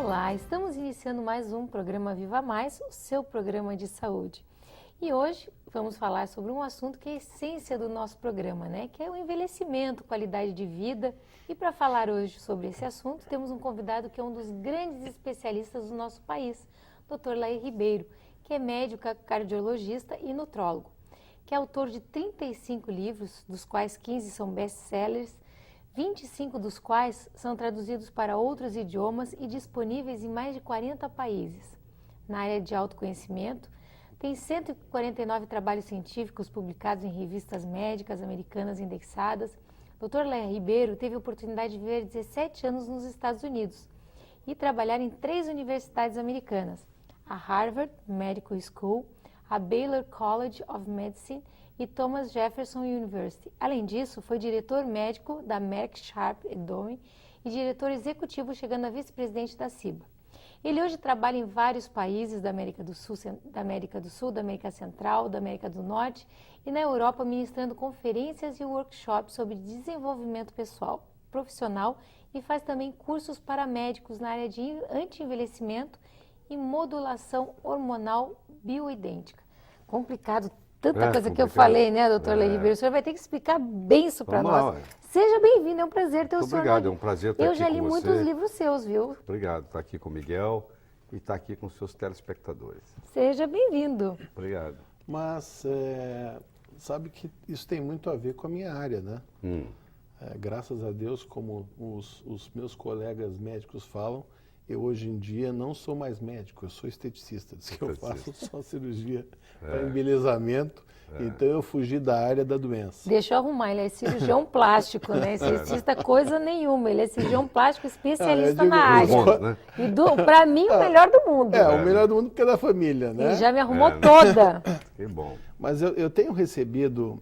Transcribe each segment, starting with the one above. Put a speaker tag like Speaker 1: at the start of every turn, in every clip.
Speaker 1: Olá, estamos iniciando mais um programa Viva Mais, o seu programa de saúde. E hoje vamos falar sobre um assunto que é a essência do nosso programa, né? Que é o envelhecimento, qualidade de vida. E para falar hoje sobre esse assunto, temos um convidado que é um dos grandes especialistas do nosso país, Dr. Lair Ribeiro, que é médico cardiologista e nutrólogo, que é autor de 35 livros, dos quais 15 são best-sellers, 25 dos quais são traduzidos para outros idiomas e disponíveis em mais de 40 países. Na área de autoconhecimento, tem 149 trabalhos científicos publicados em revistas médicas americanas indexadas. Dr. Lair Ribeiro teve a oportunidade de viver 17 anos nos Estados Unidos e trabalhar em 3 universidades americanas, a Harvard Medical School, a Baylor College of Medicine e Thomas Jefferson University. Além disso, foi diretor médico da Merck Sharp & Dohme e diretor executivo, chegando a vice-presidente da CIBA. Ele hoje trabalha em vários países da América do Sul, da América Central, da América do Norte e na Europa, ministrando conferências e workshops sobre desenvolvimento pessoal, profissional e faz também cursos para médicos na área de anti-envelhecimento e modulação hormonal bioidêntica. Complicado, tanta coisa que eu falei, né, doutor Lair Ribeiro? O senhor vai ter que explicar bem isso para nós. Seja bem-vindo, é um prazer ter o senhor.
Speaker 2: Obrigado, é um prazer estar aqui com você.
Speaker 1: Eu já li muitos livros seus, viu?
Speaker 2: Obrigado, estar aqui com o Miguel e estar aqui com os seus telespectadores.
Speaker 1: Seja bem-vindo.
Speaker 2: Obrigado.
Speaker 3: Mas sabe que isso tem muito a ver com a minha área, né? Graças a Deus, como os meus colegas médicos falam, eu hoje em dia não sou mais médico, eu sou esteticista. Diz que eu faço só cirurgia para embelezamento, então eu fugi da área da doença.
Speaker 1: Deixa eu arrumar, ele é cirurgião plástico, né? Esteticista coisa nenhuma, ele é cirurgião plástico especialista na área.
Speaker 2: Né?
Speaker 1: E para mim, o melhor do mundo.
Speaker 3: O melhor do mundo porque é da família, né?
Speaker 1: Ele já me arrumou toda.
Speaker 2: Que bom.
Speaker 3: Mas eu tenho recebido,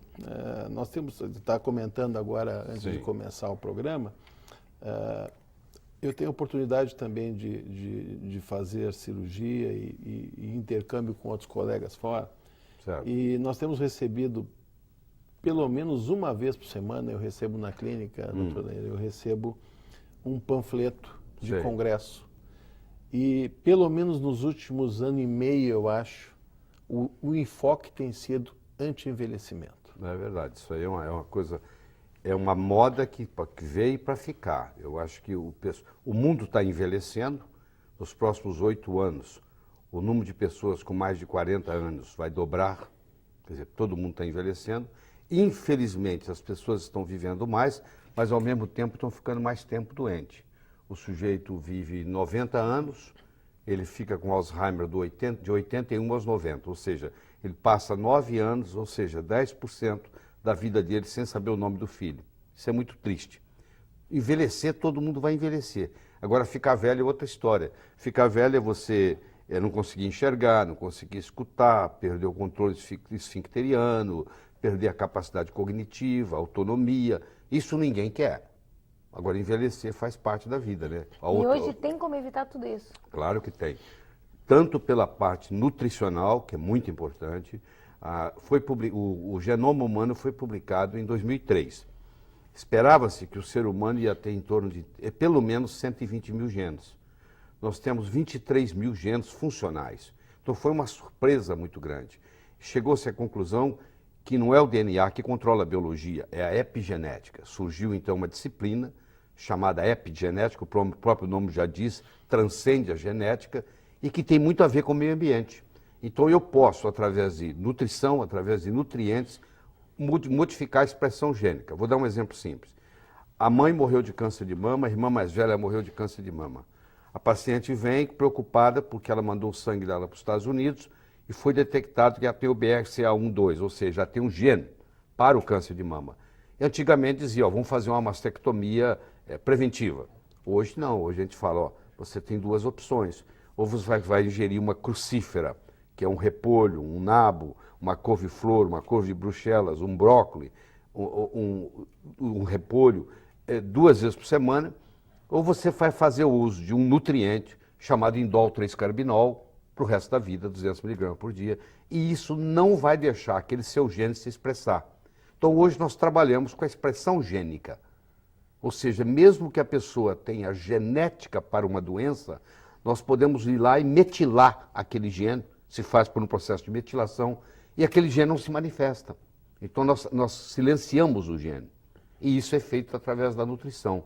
Speaker 3: nós temos, está comentando agora, antes de começar o programa, eu tenho oportunidade também de fazer cirurgia e intercâmbio com outros colegas fora.
Speaker 2: Certo.
Speaker 3: E nós temos recebido, pelo menos uma vez por semana, eu recebo na clínica, doutor Lair, eu recebo um panfleto de congresso. E pelo menos nos últimos ano e meio, eu acho, o enfoque tem sido anti-envelhecimento.
Speaker 2: É verdade, isso aí é uma coisa... É uma moda que veio para ficar. Eu acho que o mundo está envelhecendo. Nos próximos 8 anos, o número de pessoas com mais de 40 anos vai dobrar. Quer dizer, todo mundo está envelhecendo. Infelizmente, as pessoas estão vivendo mais, mas ao mesmo tempo estão ficando mais tempo doente. O sujeito vive 90 anos, ele fica com Alzheimer de 81 aos 90, ou seja, ele passa 9 anos, ou seja, 10% da vida dele sem saber o nome do filho. Isso é muito triste. Envelhecer, todo mundo vai envelhecer. Agora, ficar velho é outra história. Ficar velho é você não conseguir enxergar, não conseguir escutar, perder o controle esfincteriano, perder a capacidade cognitiva, a autonomia. Isso ninguém quer. Agora, envelhecer faz parte da vida, né?
Speaker 1: Hoje tem como evitar tudo isso?
Speaker 2: Claro que tem. Tanto pela parte nutricional, que é muito importante. O genoma humano foi publicado em 2003. Esperava-se que o ser humano ia ter em torno de pelo menos 120 mil genes. Nós temos 23 mil genes funcionais. Então foi uma surpresa muito grande. Chegou-se à conclusão que não é o DNA que controla a biologia, é a epigenética. Surgiu então uma disciplina chamada epigenética, o próprio nome já diz, transcende a genética e que tem muito a ver com o meio ambiente. Então eu posso, através de nutrição, através de nutrientes, modificar a expressão gênica. Vou dar um exemplo simples. A mãe morreu de câncer de mama, a irmã mais velha morreu de câncer de mama. A paciente vem preocupada porque ela mandou o sangue dela para os Estados Unidos e foi detectado que ela tem o BRCA1-2, ou seja, já tem um gene para o câncer de mama. E antigamente dizia, vamos fazer uma mastectomia preventiva. Hoje não, hoje a gente fala, você tem 2 opções. Ou você vai ingerir uma crucífera, que é um repolho, um nabo, uma couve-flor, uma couve de Bruxelas, um brócolis, um repolho, 2 vezes por semana, ou você vai fazer o uso de um nutriente chamado indol 3-carbinol para o resto da vida, 200 mg por dia, e isso não vai deixar aquele seu gene se expressar. Então hoje nós trabalhamos com a expressão gênica, ou seja, mesmo que a pessoa tenha genética para uma doença, nós podemos ir lá e metilar aquele gene, se faz por um processo de metilação, e aquele gene não se manifesta. Então nós silenciamos o gene. E isso é feito através da nutrição.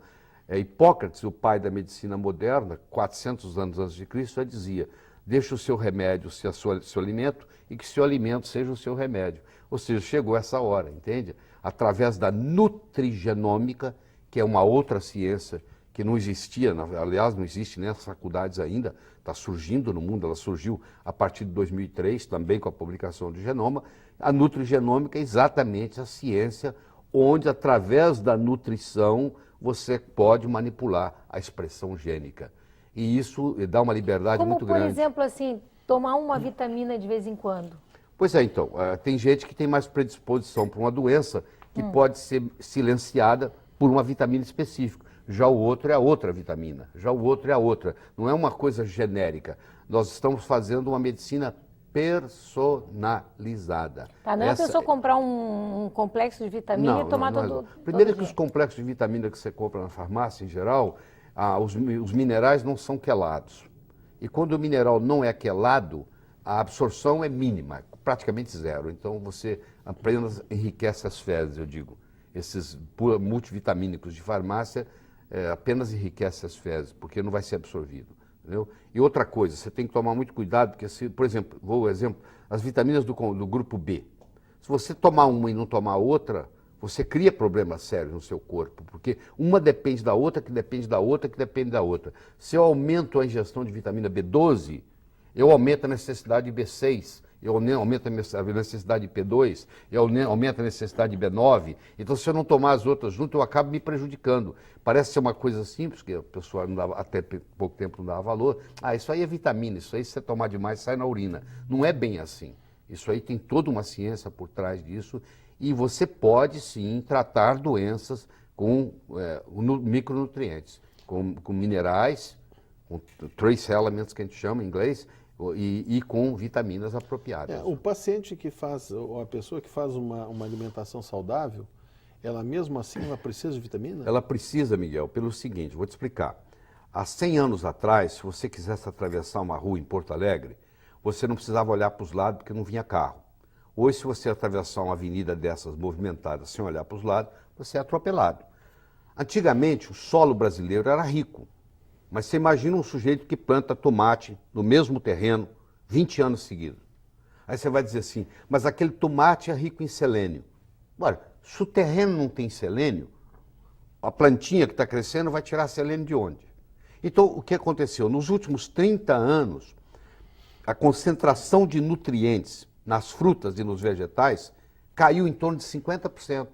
Speaker 2: Hipócrates, o pai da medicina moderna, 400 anos antes de Cristo, já dizia: deixe o seu remédio ser seu alimento e que seu alimento seja o seu remédio. Ou seja, chegou essa hora, entende? Através da nutrigenômica, que é uma outra ciência que não existia, aliás, não existe nessas faculdades ainda, está surgindo no mundo, ela surgiu a partir de 2003, também com a publicação do genoma. A nutrigenômica é exatamente a ciência onde, através da nutrição, você pode manipular a expressão gênica. E isso dá uma liberdade muito grande.
Speaker 1: Como, por exemplo, assim, tomar uma vitamina de vez em quando?
Speaker 2: Pois é, então, tem gente que tem mais predisposição para uma doença que pode ser silenciada por uma vitamina específica. Já o outro é a outra vitamina, já o outro é a outra. Não é uma coisa genérica. Nós estamos fazendo uma medicina personalizada.
Speaker 1: Tá, não é a pessoa comprar um complexo de vitamina e tomar todo.
Speaker 2: Primeiro que os complexos de vitamina que você compra na farmácia, em geral, os minerais não são quelados. E quando o mineral não é quelado, a absorção é mínima, praticamente zero. Então você apenas enriquece as fezes, eu digo. Esses multivitamínicos de farmácia apenas enriquecem as fezes, porque não vai ser absorvido. Entendeu? E outra coisa, você tem que tomar muito cuidado, porque, por exemplo, as vitaminas do grupo B. Se você tomar uma e não tomar outra, você cria problemas sérios no seu corpo, porque uma depende da outra, que depende da outra, que depende da outra. Se eu aumento a ingestão de vitamina B12, eu aumento a necessidade de B6, eu aumento a necessidade de P2, eu aumento a necessidade de B9. Então, se eu não tomar as outras juntas, eu acabo me prejudicando. Parece ser uma coisa simples, que a pessoa até pouco tempo não dava valor. Isso aí é vitamina, isso aí se você tomar demais sai na urina. Não é bem assim. Isso aí tem toda uma ciência por trás disso. E você pode, sim, tratar doenças com micronutrientes, com minerais, com trace elements, que a gente chama em inglês, e com vitaminas apropriadas.
Speaker 3: O paciente que faz, ou a pessoa que faz uma alimentação saudável, ela mesmo assim ela precisa de vitamina?
Speaker 2: Ela precisa, Miguel, pelo seguinte, vou te explicar. Há 100 anos atrás, se você quisesse atravessar uma rua em Porto Alegre, você não precisava olhar para os lados porque não vinha carro. Hoje, se você atravessar uma avenida dessas movimentadas sem olhar para os lados, você é atropelado. Antigamente, o solo brasileiro era rico. Mas você imagina um sujeito que planta tomate no mesmo terreno 20 anos seguidos. Aí você vai dizer assim, mas aquele tomate é rico em selênio. Ora, se o terreno não tem selênio, a plantinha que está crescendo vai tirar selênio de onde? Então, o que aconteceu? Nos últimos 30 anos, a concentração de nutrientes nas frutas e nos vegetais caiu em torno de 50%.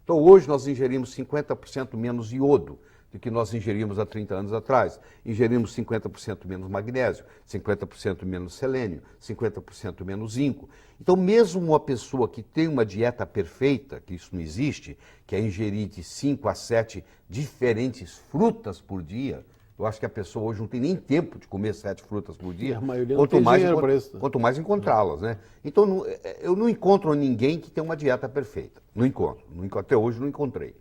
Speaker 2: Então, hoje nós ingerimos 50% menos iodo do que nós ingerimos há 30 anos atrás. Ingerimos 50% menos magnésio, 50% menos selênio, 50% menos zinco. Então, mesmo uma pessoa que tem uma dieta perfeita, que isso não existe, que é ingerir de 5 a 7 diferentes frutas por dia, eu acho que a pessoa hoje não tem nem tempo de comer 7 frutas por dia,
Speaker 3: a maioria não tem dinheiro para isso.
Speaker 2: Quanto mais encontrá-las, né? Então, eu não encontro ninguém que tenha uma dieta perfeita. Não encontro. Até hoje não encontrei.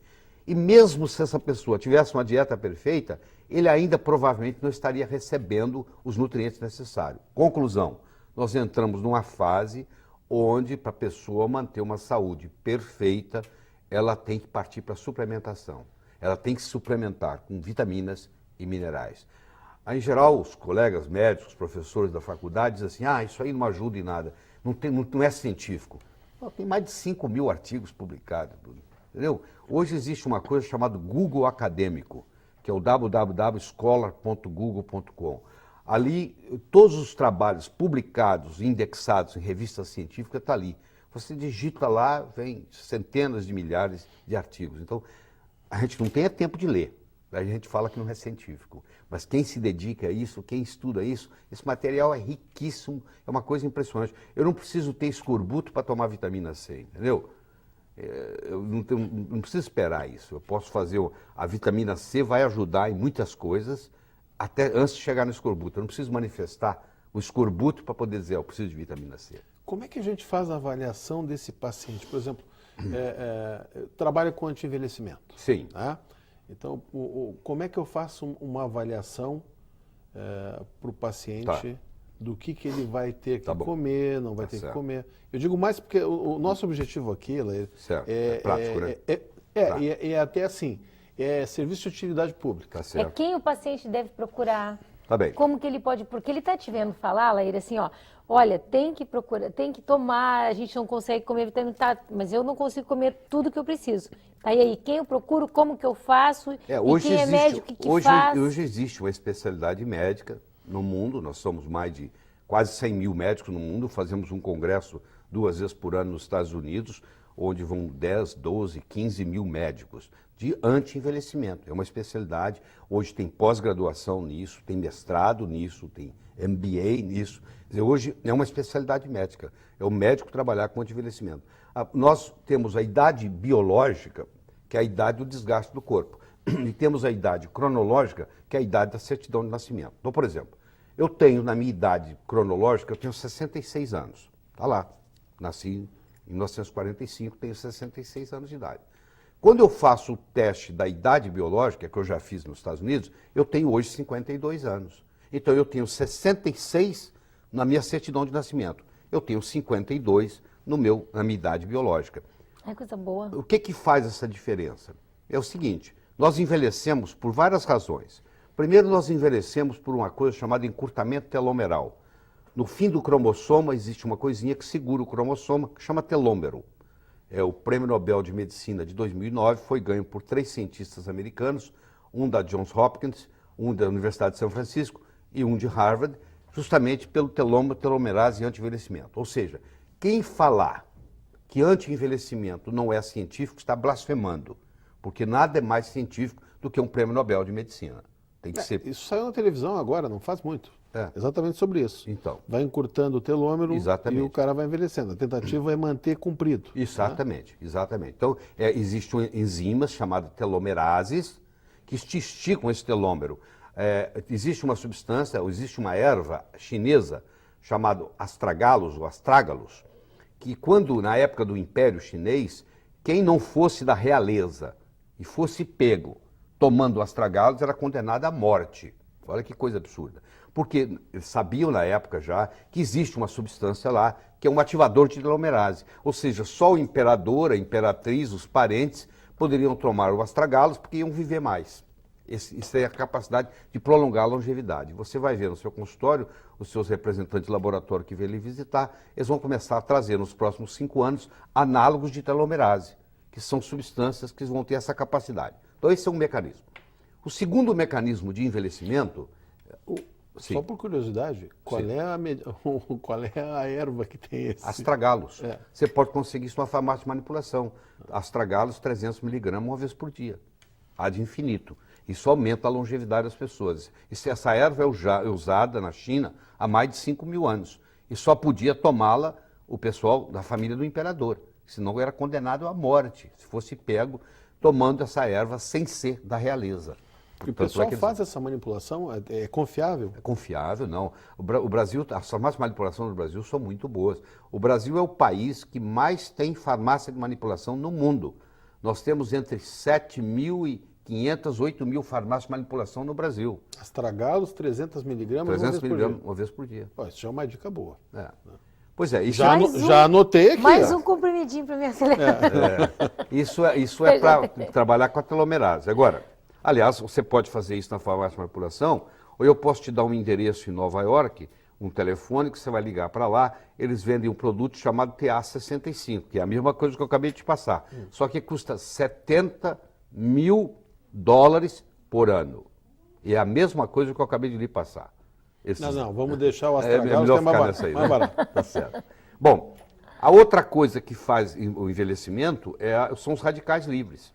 Speaker 2: E mesmo se essa pessoa tivesse uma dieta perfeita, ele ainda provavelmente não estaria recebendo os nutrientes necessários. Conclusão, nós entramos numa fase onde, para a pessoa manter uma saúde perfeita, ela tem que partir para a suplementação. Ela tem que se suplementar com vitaminas e minerais. Em geral, os colegas médicos, professores da faculdade dizem assim, isso aí não ajuda em nada, não é científico. Tem mais de 5 mil artigos publicados, entendeu? Hoje existe uma coisa chamada Google Acadêmico, que é o www.scholar.google.com. Ali, todos os trabalhos publicados, indexados em revistas científicas, estão ali. Você digita lá, vem centenas de milhares de artigos. Então, a gente não tem tempo de ler. A gente fala que não é científico. Mas quem se dedica a isso, quem estuda isso, esse material é riquíssimo, é uma coisa impressionante. Eu não preciso ter escorbuto para tomar vitamina C, entendeu? Eu não preciso esperar isso. Eu posso fazer. A vitamina C vai ajudar em muitas coisas, até antes de chegar no escorbuto. Eu não preciso manifestar o escorbuto para poder dizer, eu preciso de vitamina C.
Speaker 3: Como é que a gente faz a avaliação desse paciente? Por exemplo, trabalha com anti-envelhecimento.
Speaker 2: Sim.
Speaker 3: Tá? Então, como é que eu faço uma avaliação para o paciente
Speaker 2: Tá.
Speaker 3: do que ele vai ter que
Speaker 2: Tá bom.
Speaker 3: comer, não vai
Speaker 2: Tá
Speaker 3: ter
Speaker 2: certo.
Speaker 3: que comer. Eu digo mais porque o nosso objetivo aqui, Laíra,
Speaker 2: Certo. É prático, né? Prático.
Speaker 3: é até assim, é serviço de utilidade pública.
Speaker 2: Tá
Speaker 1: É
Speaker 2: certo.
Speaker 1: quem o paciente deve procurar.
Speaker 2: Tá bem.
Speaker 1: Como que ele pode, porque ele está te vendo falar, Laíra, assim, ó, olha, tem que procurar, tem que tomar, a gente não consegue comer vitamina, tá, mas eu não consigo comer tudo que eu preciso. Tá, e aí, quem eu procuro, como que eu faço,
Speaker 2: Hoje
Speaker 1: e quem é
Speaker 2: existe,
Speaker 1: médico, o que faz?
Speaker 2: hoje existe uma especialidade médica no mundo, nós somos mais de quase 100 mil médicos no mundo, fazemos um congresso 2 vezes por ano nos Estados Unidos, onde vão 10, 12, 15 mil médicos de anti-envelhecimento. É uma especialidade, hoje tem pós-graduação nisso, tem mestrado nisso, tem MBA nisso. Quer dizer, hoje é uma especialidade médica, é o médico trabalhar com anti-envelhecimento. Nós temos a idade biológica, que é a idade do desgaste do corpo, e temos a idade cronológica, que é a idade da certidão de nascimento. Então, por exemplo, eu tenho, na minha idade cronológica, eu tenho 66 anos. Está lá, nasci em 1945, tenho 66 anos de idade. Quando eu faço o teste da idade biológica, que eu já fiz nos Estados Unidos, eu tenho hoje 52 anos. Então eu tenho 66 na minha certidão de nascimento. Eu tenho 52 na minha idade biológica.
Speaker 1: É coisa boa.
Speaker 2: O que faz essa diferença? É o seguinte, nós envelhecemos por várias razões. Primeiro, nós envelhecemos por uma coisa chamada encurtamento telomeral. No fim do cromossoma existe uma coisinha que segura o cromossoma, que chama telômero. O Prêmio Nobel de Medicina de 2009 foi ganho por 3 cientistas americanos, um da Johns Hopkins, um da Universidade de São Francisco e um de Harvard, justamente pelo telomerase e anti-envelhecimento. Ou seja, quem falar que anti-envelhecimento não é científico está blasfemando, porque nada é mais científico do que um Prêmio Nobel de Medicina. Tem que ser...
Speaker 3: Isso saiu na televisão agora, não faz muito. Exatamente sobre isso.
Speaker 2: Então.
Speaker 3: Vai encurtando o telômero
Speaker 2: Exatamente.
Speaker 3: e o cara vai envelhecendo. A tentativa é manter comprido.
Speaker 2: Exatamente, exatamente. Então, existem enzimas chamadas telomerases que esticam esse telômero. Existe uma substância, existe uma erva chinesa chamada astragalos ou astrágalos, que quando, na época do Império Chinês, quem não fosse da realeza e fosse pego tomando astragalos era condenado à morte. Olha que coisa absurda. Porque sabiam na época já que existe uma substância lá que é um ativador de telomerase. Ou seja, só o imperador, a imperatriz, os parentes poderiam tomar o astragalos porque iam viver mais. Isso é a capacidade de prolongar a longevidade. Você vai ver no seu consultório, os seus representantes de laboratório que vêm lhe visitar, eles vão começar a trazer nos próximos 5 anos análogos de telomerase, que são substâncias que vão ter essa capacidade. Então esse é um mecanismo. O segundo mecanismo de envelhecimento... Sim.
Speaker 3: Só por curiosidade, qual é a erva que tem esse?
Speaker 2: Astragalos. Você pode conseguir isso numa farmácia de manipulação. Astragalos 300 miligramas uma vez por dia. Ad infinito. Isso aumenta a longevidade das pessoas. Essa erva é usada na China há mais de 5 mil anos. E só podia tomá-la o pessoal da família do imperador. Senão era condenado à morte, se fosse pego tomando essa erva sem ser da realeza.
Speaker 3: E o pessoal faz essa manipulação? É confiável?
Speaker 2: É confiável, não. O Brasil, as farmácias de manipulação do Brasil são muito boas. O Brasil é o país que mais tem farmácia de manipulação no mundo. Nós temos entre 7.500 e 8.000 farmácias de manipulação no Brasil.
Speaker 3: Astragalos, 300 miligramas
Speaker 2: 300 miligramas uma vez por dia.
Speaker 3: Pô, isso já é uma dica boa.
Speaker 2: Pois é, isso
Speaker 3: já anotei aqui.
Speaker 1: Mais um comprimidinho para me acelerar.
Speaker 2: Isso é para trabalhar com a telomerase. Agora, aliás, você pode fazer isso na farmácia de manipulação, ou eu posso te dar um endereço em Nova York, um telefone que você vai ligar para lá, eles vendem um produto chamado TA65, que é a mesma coisa que eu acabei de te passar, só que custa $70 mil por ano. E é a mesma coisa que eu acabei de lhe passar.
Speaker 3: Não, vamos deixar o astragalos,
Speaker 2: melhor
Speaker 3: que é
Speaker 2: ficar nessa aí,
Speaker 3: mais barato.
Speaker 2: Tá certo. Bom, a outra coisa que faz o envelhecimento são os radicais livres.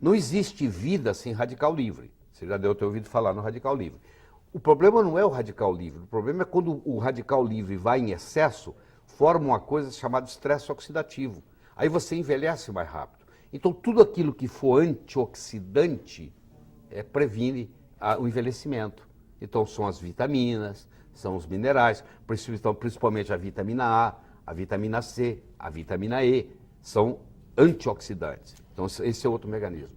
Speaker 2: Não existe vida sem radical livre. Você já deve ter ouvido falar no radical livre. O problema não é o radical livre, o problema é quando o radical livre vai em excesso, forma uma coisa chamada estresse oxidativo. Aí você envelhece mais rápido. Então tudo aquilo que for antioxidante previne o envelhecimento. Então são as vitaminas, são os minerais, principalmente a vitamina A vitamina C, a vitamina E, são antioxidantes. Então esse é outro mecanismo.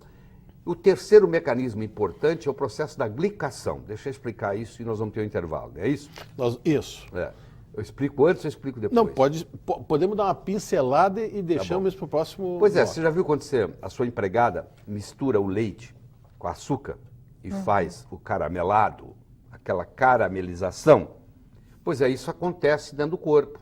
Speaker 2: O terceiro mecanismo importante é o processo da glicação. Deixa eu explicar isso e nós vamos ter um intervalo, é isso?
Speaker 3: Isso.
Speaker 2: É. Eu explico antes ou eu explico depois?
Speaker 3: Não, podemos dar uma pincelada e deixamos isso para o próximo
Speaker 2: Pois é,
Speaker 3: bloco.
Speaker 2: você já viu quando a sua empregada mistura o leite com açúcar e faz o caramelado, aquela caramelização? Pois é, isso acontece dentro do corpo.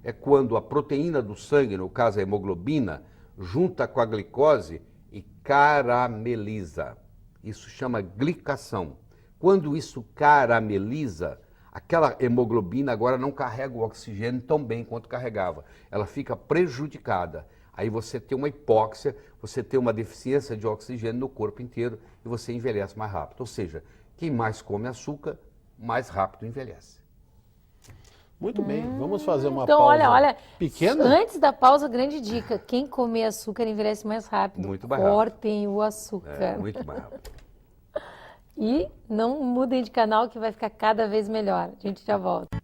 Speaker 2: É quando a proteína do sangue, no caso a hemoglobina, junta com a glicose e carameliza. Isso chama glicação. Quando isso carameliza, aquela hemoglobina agora não carrega o oxigênio tão bem quanto carregava. Ela fica prejudicada. Aí você tem uma hipóxia, você tem uma deficiência de oxigênio no corpo inteiro e você envelhece mais rápido. Ou seja, quem mais come açúcar, mais rápido envelhece.
Speaker 3: Muito bem, vamos fazer uma
Speaker 1: Então,
Speaker 3: pausa
Speaker 1: olha,
Speaker 3: pequena.
Speaker 1: antes da pausa, grande dica. Quem comer açúcar envelhece mais rápido.
Speaker 2: Muito mais rápido.
Speaker 1: Cortem o açúcar.
Speaker 2: É, muito mais rápido.
Speaker 1: E não mudem de canal que vai ficar cada vez melhor. A gente já volta.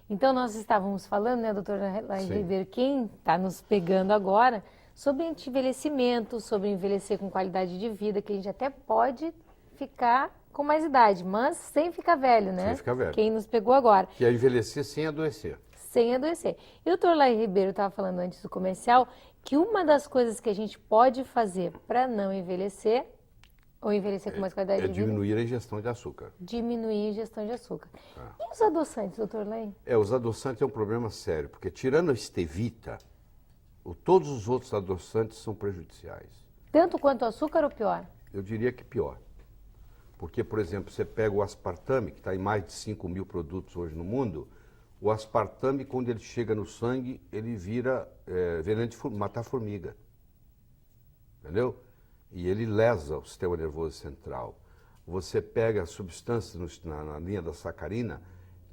Speaker 1: Então, nós estávamos falando, né, doutora Laís
Speaker 2: Sim.
Speaker 1: Ribeiro, quem está nos pegando agora, sobre envelhecimento, sobre envelhecer com qualidade de vida, que a gente até pode ficar com mais idade, mas sem ficar velho, né?
Speaker 2: Sem ficar velho.
Speaker 1: Quem nos pegou agora.
Speaker 2: Que é envelhecer sem adoecer.
Speaker 1: Sem adoecer. E o doutor Laís Ribeiro estava falando antes do comercial que uma das coisas que a gente pode fazer para não envelhecer, ou envelhecer com mais qualidade
Speaker 2: É
Speaker 1: de vida,
Speaker 2: diminuir a ingestão de açúcar.
Speaker 1: diminuir a ingestão de açúcar. E os adoçantes, doutor Laís?
Speaker 2: Os adoçantes é um problema sério, porque tirando a stevia, todos os outros adoçantes são prejudiciais.
Speaker 1: Tanto quanto o açúcar ou pior?
Speaker 2: Eu diria que pior. Porque, por exemplo, você pega o aspartame, que está em mais de 5 mil produtos hoje no mundo, o aspartame, quando ele chega no sangue, ele vira veneno de matar formiga. Entendeu? E ele lesa o sistema nervoso central. Você pega substâncias na linha da sacarina,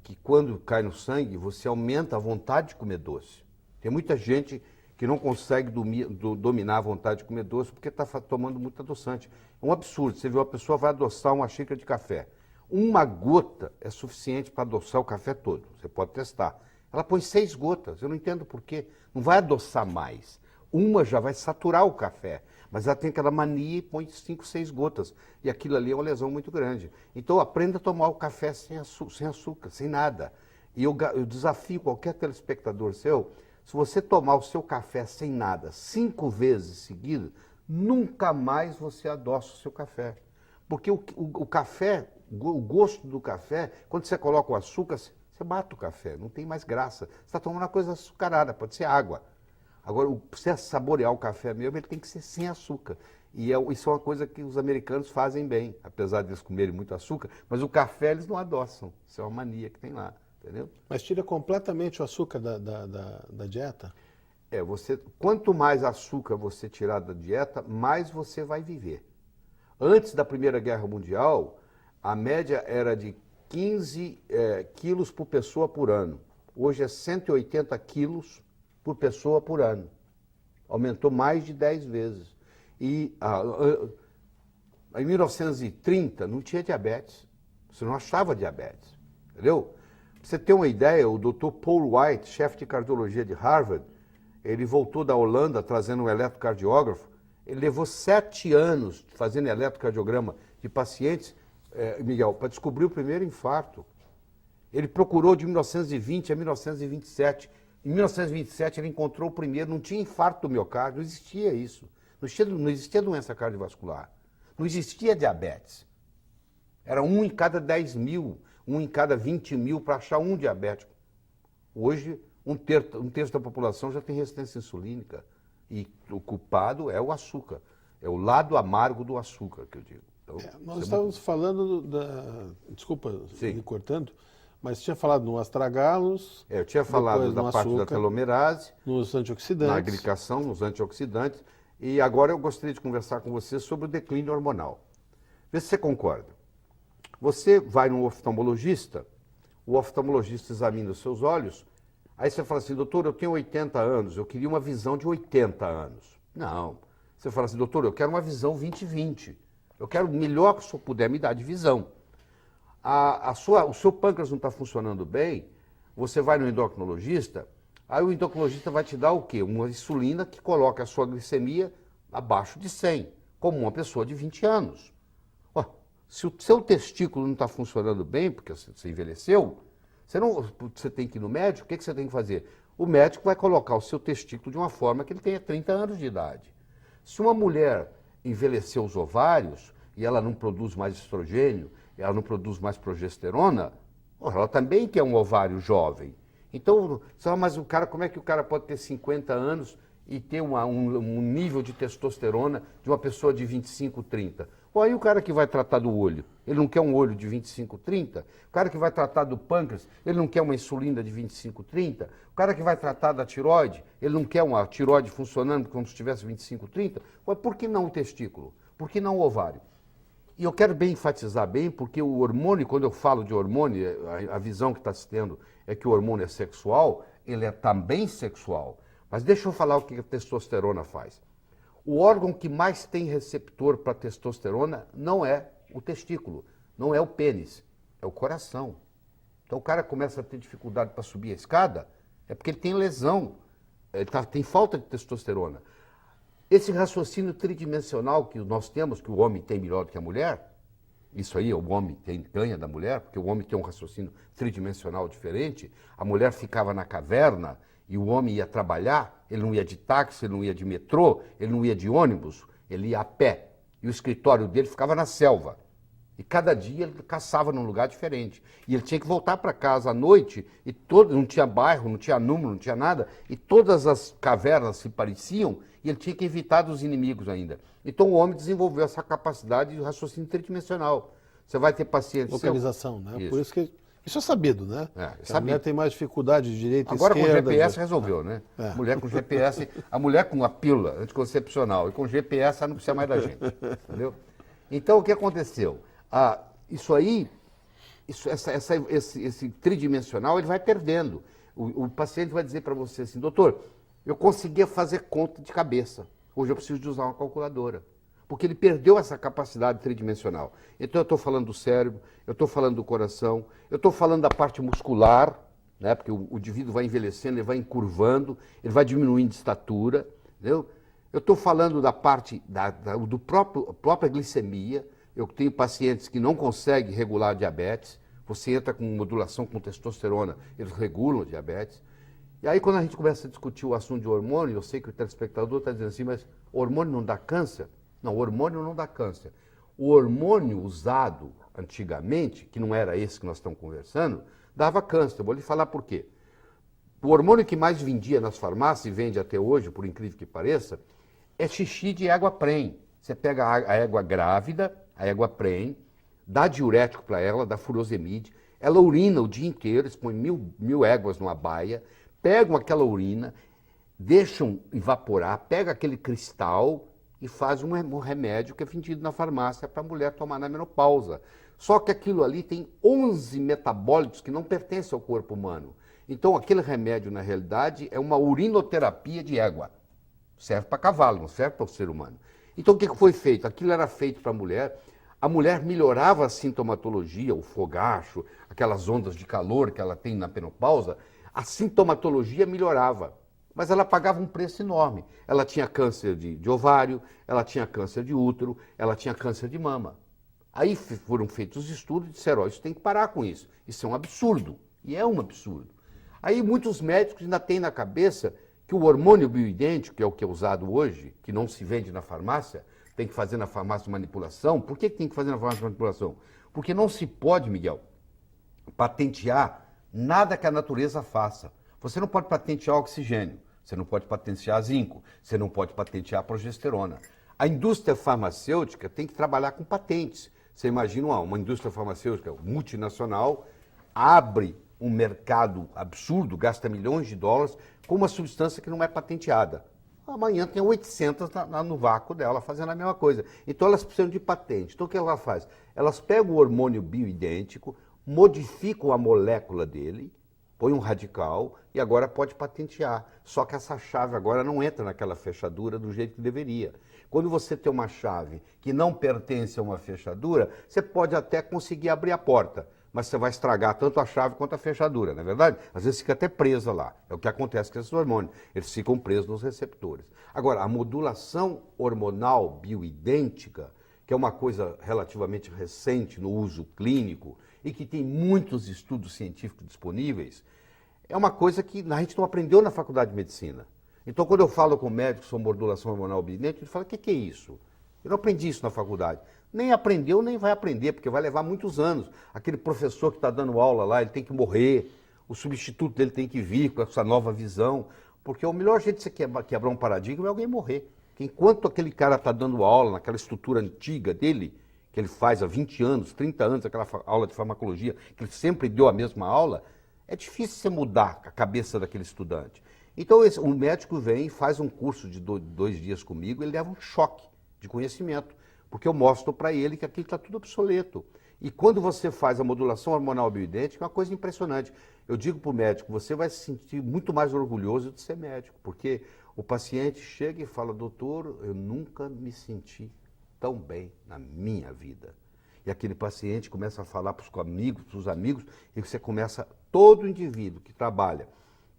Speaker 2: que quando cai no sangue, você aumenta a vontade de comer doce. Tem muita gente que não consegue dominar a vontade de comer doce porque está tomando muito adoçante. É um absurdo. Você vê uma pessoa vai adoçar uma xícara de café. Uma gota é suficiente para adoçar o café todo. Você pode testar. Ela põe 6 gotas. Eu não entendo por quê. Não vai adoçar mais. Uma já vai saturar o café. Mas ela tem aquela mania e põe 5, 6 gotas. E aquilo ali é uma lesão muito grande. Então aprenda a tomar o café sem açúcar, sem nada. E eu desafio qualquer telespectador seu, se você tomar o seu café sem nada 5 vezes seguidas, nunca mais você adoça o seu café. Porque o café, o gosto do café, quando você coloca o açúcar, você mata o café, não tem mais graça. Você está tomando uma coisa açucarada, pode ser água. Agora, para você saborear o café mesmo, ele tem que ser sem açúcar. E isso é uma coisa que os americanos fazem bem, apesar de eles comerem muito açúcar, mas o café eles não adoçam. Isso é uma mania que tem lá. Entendeu?
Speaker 3: Mas tira completamente o açúcar da dieta?
Speaker 2: Quanto mais açúcar você tirar da dieta, mais você vai viver. Antes da Primeira Guerra Mundial, a média era de 15 quilos por pessoa por ano. Hoje é 180 quilos por pessoa por ano. Aumentou mais de 10 vezes. E em 1930 não tinha diabetes. Você não achava diabetes. Entendeu? Pra você ter uma ideia, o Dr. Paul White, chefe de cardiologia de Harvard, ele voltou da Holanda trazendo um eletrocardiógrafo. Ele levou 7 anos fazendo eletrocardiograma de pacientes, Miguel, para descobrir o primeiro infarto. Ele procurou de 1920 a 1927. Em 1927 ele encontrou o primeiro, não tinha infarto do miocárdio, não existia isso. Não existia doença cardiovascular. Não existia diabetes. Era 1 em cada 10 mil. 1 em cada 20 mil para achar um diabético. Hoje, um terço da população já tem resistência insulínica. E o culpado é o açúcar. É o lado amargo do açúcar, que eu digo. Então,
Speaker 3: nós estávamos falando desculpa, me cortando, mas tinha falado no astragalos.
Speaker 2: Eu tinha falado da parte da telomerase.
Speaker 3: Nos antioxidantes.
Speaker 2: Na glicação, nos antioxidantes. E agora eu gostaria de conversar com você sobre o declínio hormonal. Vê se você concorda. Você vai num oftalmologista, o oftalmologista examina os seus olhos, aí você fala assim, doutor, eu tenho 80 anos, eu queria uma visão de 80 anos. Não. Você fala assim, doutor, eu quero uma visão 20/20. Eu quero melhor que o senhor puder me dar de visão. O seu pâncreas não está funcionando bem, você vai no endocrinologista, aí o endocrinologista vai te dar o quê? Uma insulina que coloca a sua glicemia abaixo de 100. como uma pessoa de 20 anos. Ó, se o seu testículo não está funcionando bem, porque você envelheceu, você tem que ir no médico, o que você tem que fazer? O médico vai colocar o seu testículo de uma forma que ele tenha 30 anos de idade. Se uma mulher envelheceu os ovários e ela não produz mais estrogênio, ela não produz mais progesterona, ela também quer um ovário jovem. Então, mas como é que o cara pode ter 50 anos e ter um nível de testosterona de uma pessoa de 25, 30? Aí o cara que vai tratar do olho, ele não quer um olho de 25, 30? O cara que vai tratar do pâncreas, ele não quer uma insulina de 25, 30? O cara que vai tratar da tireoide, ele não quer uma tireoide funcionando como se tivesse 25, 30? Por que não o testículo? Por que não o ovário? E eu quero bem enfatizar bem, porque o hormônio, quando eu falo de hormônio, a visão que está se tendo é que o hormônio é sexual, ele é também sexual. Mas deixa eu falar o que a testosterona faz. O órgão que mais tem receptor para testosterona não é o testículo, não é o pênis, é o coração. Então o cara começa a ter dificuldade para subir a escada, é porque ele tem lesão, tem falta de testosterona. Esse raciocínio tridimensional que nós temos, que o homem tem melhor do que a mulher, isso aí o homem ganha da mulher, porque o homem tem um raciocínio tridimensional diferente. A mulher ficava na caverna e o homem ia trabalhar, ele não ia de táxi, ele não ia de metrô, ele não ia de ônibus, ele ia a pé. E o escritório dele ficava na selva. E cada dia ele caçava num lugar diferente. E ele tinha que voltar para casa à noite, e não tinha bairro, não tinha número, não tinha nada, e todas as cavernas se pareciam, e ele tinha que evitar dos inimigos ainda. Então o homem desenvolveu essa capacidade de raciocínio tridimensional. Você vai ter pacientes...
Speaker 3: Localização, né?
Speaker 2: Isso.
Speaker 3: Por isso que... Isso é sabido, né?
Speaker 2: A
Speaker 3: mulher tem mais dificuldade de direita e
Speaker 2: esquerda. Agora com GPS
Speaker 3: de...
Speaker 2: resolveu, né? Mulher com GPS, a mulher com a pílula anticoncepcional e com GPS ela não precisa mais da gente, entendeu? Então o que aconteceu? Esse tridimensional ele vai perdendo. O paciente vai dizer para você assim, doutor, eu conseguia fazer conta de cabeça, hoje eu preciso de usar uma calculadora. Porque ele perdeu essa capacidade tridimensional. Então eu estou falando do cérebro, eu estou falando do coração, eu estou falando da parte muscular, né? Porque o indivíduo vai envelhecendo, ele vai encurvando, ele vai diminuindo de estatura, entendeu? Eu estou falando da parte do própria glicemia. Eu tenho pacientes que não conseguem regular a diabetes, você entra com modulação com testosterona, eles regulam a diabetes. E aí quando a gente começa a discutir o assunto de hormônio, eu sei que o telespectador está dizendo assim, mas hormônio não dá câncer? Não, o hormônio não dá câncer. O hormônio usado antigamente, que não era esse que nós estamos conversando, dava câncer. Eu vou lhe falar por quê. O hormônio que mais vendia nas farmácias, e vende até hoje, por incrível que pareça, é xixi de égua prenhe. Você pega a égua grávida, a égua prenhe, dá diurético para ela, dá furosemide, ela urina o dia inteiro, eles põem mil éguas numa baia, pegam aquela urina, deixam evaporar, pega aquele cristal e faz um remédio que é vendido na farmácia para a mulher tomar na menopausa. Só que aquilo ali tem 11 metabólitos que não pertencem ao corpo humano. Então aquele remédio, na realidade, é uma urinoterapia de égua. Serve para cavalo, não serve para o ser humano. Então o que foi feito? Aquilo era feito para a mulher melhorava a sintomatologia, o fogacho, aquelas ondas de calor que ela tem na menopausa, a sintomatologia melhorava. Mas ela pagava um preço enorme. Ela tinha câncer de ovário, ela tinha câncer de útero, ela tinha câncer de mama. Aí foram feitos os estudos e disseram, isso tem que parar com isso. Isso é um absurdo. E é um absurdo. Aí muitos médicos ainda têm na cabeça que o hormônio bioidêntico, que é o que é usado hoje, que não se vende na farmácia, tem que fazer na farmácia manipulação. Por que tem que fazer na farmácia manipulação? Porque não se pode, Miguel, patentear nada que a natureza faça. Você não pode patentear oxigênio, você não pode patentear zinco, você não pode patentear progesterona. A indústria farmacêutica tem que trabalhar com patentes. Você imagina uma indústria farmacêutica multinacional, abre um mercado absurdo, gasta milhões de dólares com uma substância que não é patenteada. Amanhã tem 800 no vácuo dela fazendo a mesma coisa. Então elas precisam de patente. Então o que ela faz? Elas pegam o hormônio bioidêntico, modificam a molécula dele, põe um radical e agora pode patentear. Só que essa chave agora não entra naquela fechadura do jeito que deveria. Quando você tem uma chave que não pertence a uma fechadura, você pode até conseguir abrir a porta, mas você vai estragar tanto a chave quanto a fechadura, não é verdade? Às vezes fica até presa lá. É o que acontece com esses hormônios. Eles ficam presos nos receptores. Agora, a modulação hormonal bioidêntica, que é uma coisa relativamente recente no uso clínico e que tem muitos estudos científicos disponíveis, é uma coisa que a gente não aprendeu na faculdade de medicina. Então, quando eu falo com médicos sobre modulação hormonal bioidêntica, ele fala, o que é isso? Eu não aprendi isso na faculdade. Nem aprendeu, nem vai aprender, porque vai levar muitos anos. Aquele professor que está dando aula lá, ele tem que morrer, o substituto dele tem que vir com essa nova visão, porque o melhor jeito de você quebrar um paradigma é alguém morrer. Porque enquanto aquele cara está dando aula naquela estrutura antiga dele, que ele faz há 20 anos, 30 anos, aquela aula de farmacologia, que ele sempre deu a mesma aula, é difícil você mudar a cabeça daquele estudante. Então, um médico vem e faz um curso de 2 dias comigo, ele leva um choque de conhecimento, porque eu mostro para ele que aquilo está tudo obsoleto. E quando você faz a modulação hormonal bioidêntica, é uma coisa impressionante. Eu digo para o médico, você vai se sentir muito mais orgulhoso de ser médico, porque o paciente chega e fala, doutor, eu nunca me senti tão bem na minha vida. E aquele paciente começa a falar para os amigos, e você começa, todo indivíduo que trabalha,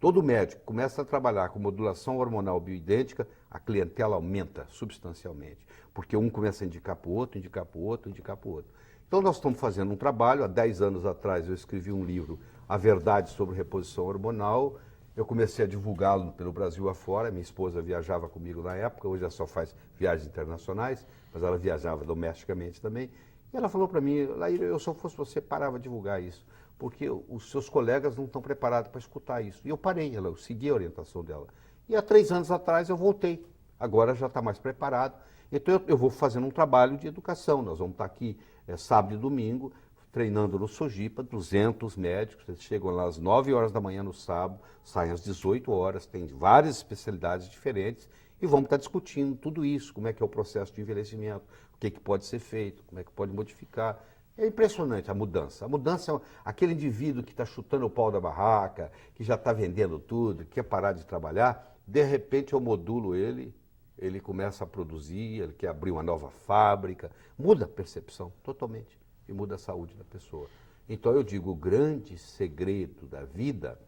Speaker 2: todo médico começa a trabalhar com modulação hormonal bioidêntica, a clientela aumenta substancialmente, porque um começa a indicar para o outro, indicar para o outro, indicar para o outro. Então nós estamos fazendo um trabalho, há 10 anos atrás eu escrevi um livro, A Verdade sobre Reposição Hormonal, eu comecei a divulgá-lo pelo Brasil afora, minha esposa viajava comigo na época, hoje ela só faz viagens internacionais, mas ela viajava domesticamente também, e ela falou para mim, Laíra, eu se eu fosse você, parava de divulgar isso, porque os seus colegas não estão preparados para escutar isso. E eu parei, eu segui a orientação dela. E há 3 anos atrás eu voltei, agora já está mais preparado, então eu vou fazendo um trabalho de educação, nós vamos estar aqui sábado e domingo, treinando no Sojipa, 200 médicos, eles chegam lá às 9 horas da manhã no sábado, saem às 18 horas, tem várias especialidades diferentes e vamos estar discutindo tudo isso, como é que é o processo de envelhecimento, o que pode ser feito, como é que pode modificar. É impressionante a mudança. A mudança é aquele indivíduo que está chutando o pau da barraca, que já está vendendo tudo, que quer parar de trabalhar, de repente eu modulo ele começa a produzir, ele quer abrir uma nova fábrica, muda a percepção totalmente e muda a saúde da pessoa. Então eu digo, o grande segredo da vida